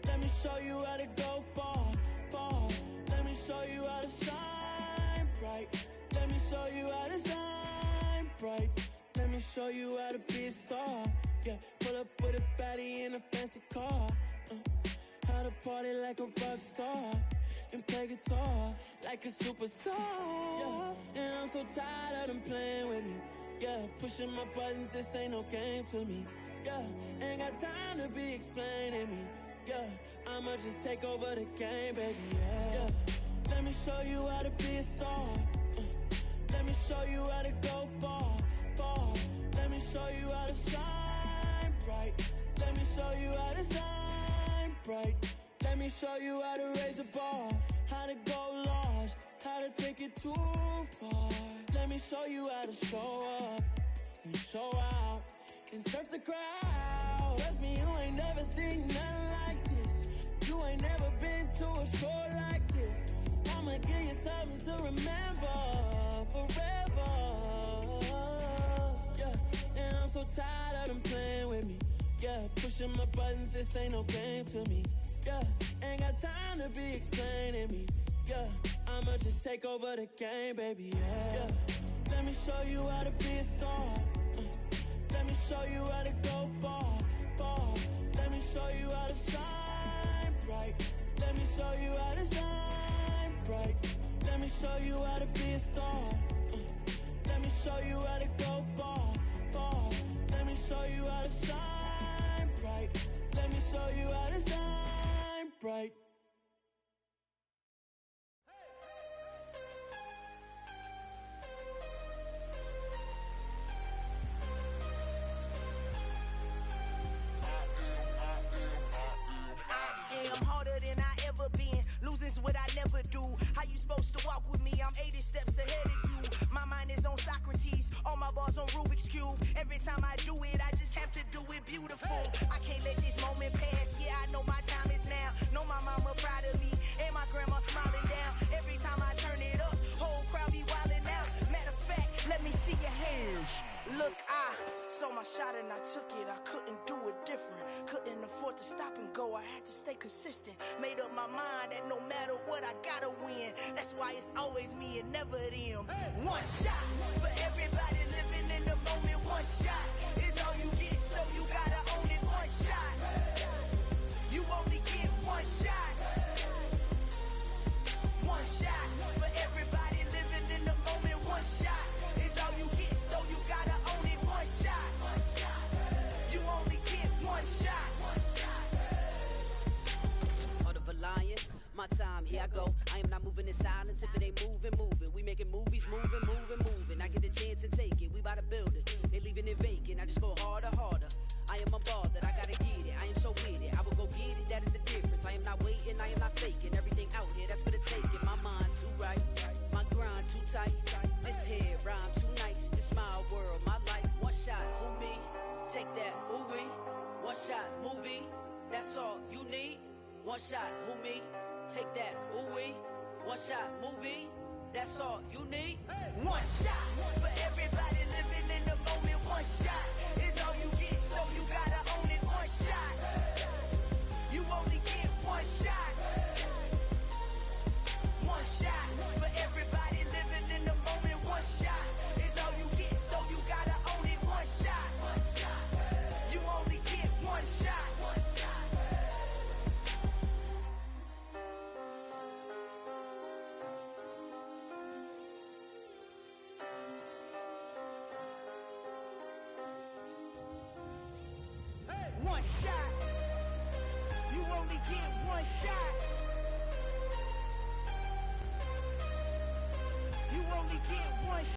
F: Let me show you how to go far, far. Let me show you how to shine bright. Let me show you how to shine bright. Let me show you how to be a star. Yeah, pull up with a baddie in a fancy car. How to party like a rock star and play guitar like a superstar. Yeah, and I'm so tired of them playing with me. Yeah, pushing my buttons, this ain't no game to me. Yeah, ain't got time to be explaining me. Yeah, I'ma just take over the game, baby. Yeah, let me show you how to be a star. Let me show you how to go far, far. Let me show you how to shine bright. Let me show you how to shine bright. Let me show you how to raise a bar, how to go large, how to take it too far. Let me show you how to show up and show out and surf the crowd. Trust me, you ain't never seen nothing like this. You ain't never been to a show like this. I'ma give you something to remember forever. Yeah, and I'm so tired of them playing with me. Yeah, pushing my buttons, this ain't no game to me. Yeah, ain't got time to be explaining me. Yeah, I'ma just take over the game, baby. Yeah, let me show you how to be a star. Let me show you how to go far, far. Let me show you how to shine bright. Let me show you how to shine bright. Let me show you how to be a star. show you how to go far, far. Let me show you how to shine bright. Let me show you how to shine bright.
G: I'm harder than I ever been. Losing's what I never do. How you supposed to walk with me? I'm 80 steps ahead of you. My mind is on Socrates. All my bars on Rubik's Cube. Every time I do it, I just have to do it beautiful. I can't let this moment pass. Yeah, I know my time is now. Know my mama proud of me. And my grandma smiling down. Every time I turn it up, whole crowd be wildin' out. Matter of fact, let me see your hands. Look, I saw my shot and I took it. I couldn't do it different. Couldn't afford to stop and go. I had to stay consistent. Made up my mind that no matter what, I gotta win. That's why it's always me and never them. One shot for everybody living in the moment. One shot is all you get, so you gotta own it. One shot. You only get one shot. One shot for everybody living in the moment. One shot is all you get, so you gotta own it. One shot. You only get one shot.
K: Heart of a lion, my time, here I go. I am not moving in silence. If it ain't moving, moving. We making movies, moving, moving, moving. I get a chance and take it. We bout to build it. They leaving it vacant. I just go harder, harder. I am unbothered. I gotta get it. I am so with it. I will go get it. That is the difference. I am not waiting. I am not faking. Everything out here, that's for the taking. My mind too right. My grind too tight. This head rhyme too nice. This my world, my life. One shot, who me? Take that, ooh wee. One shot, movie. That's all you need. One shot, who me? Take that, ooh wee. One shot, movie. That's all you need.
G: One shot for everybody living in the moment. One shot is all you get, so you gotta own it. One shot. You only get one shot. One shot for everybody living in the moment. One shot is all you get, so you gotta own it. One shot. You only get one shot. One shot. You only get one shot. You only get one shot.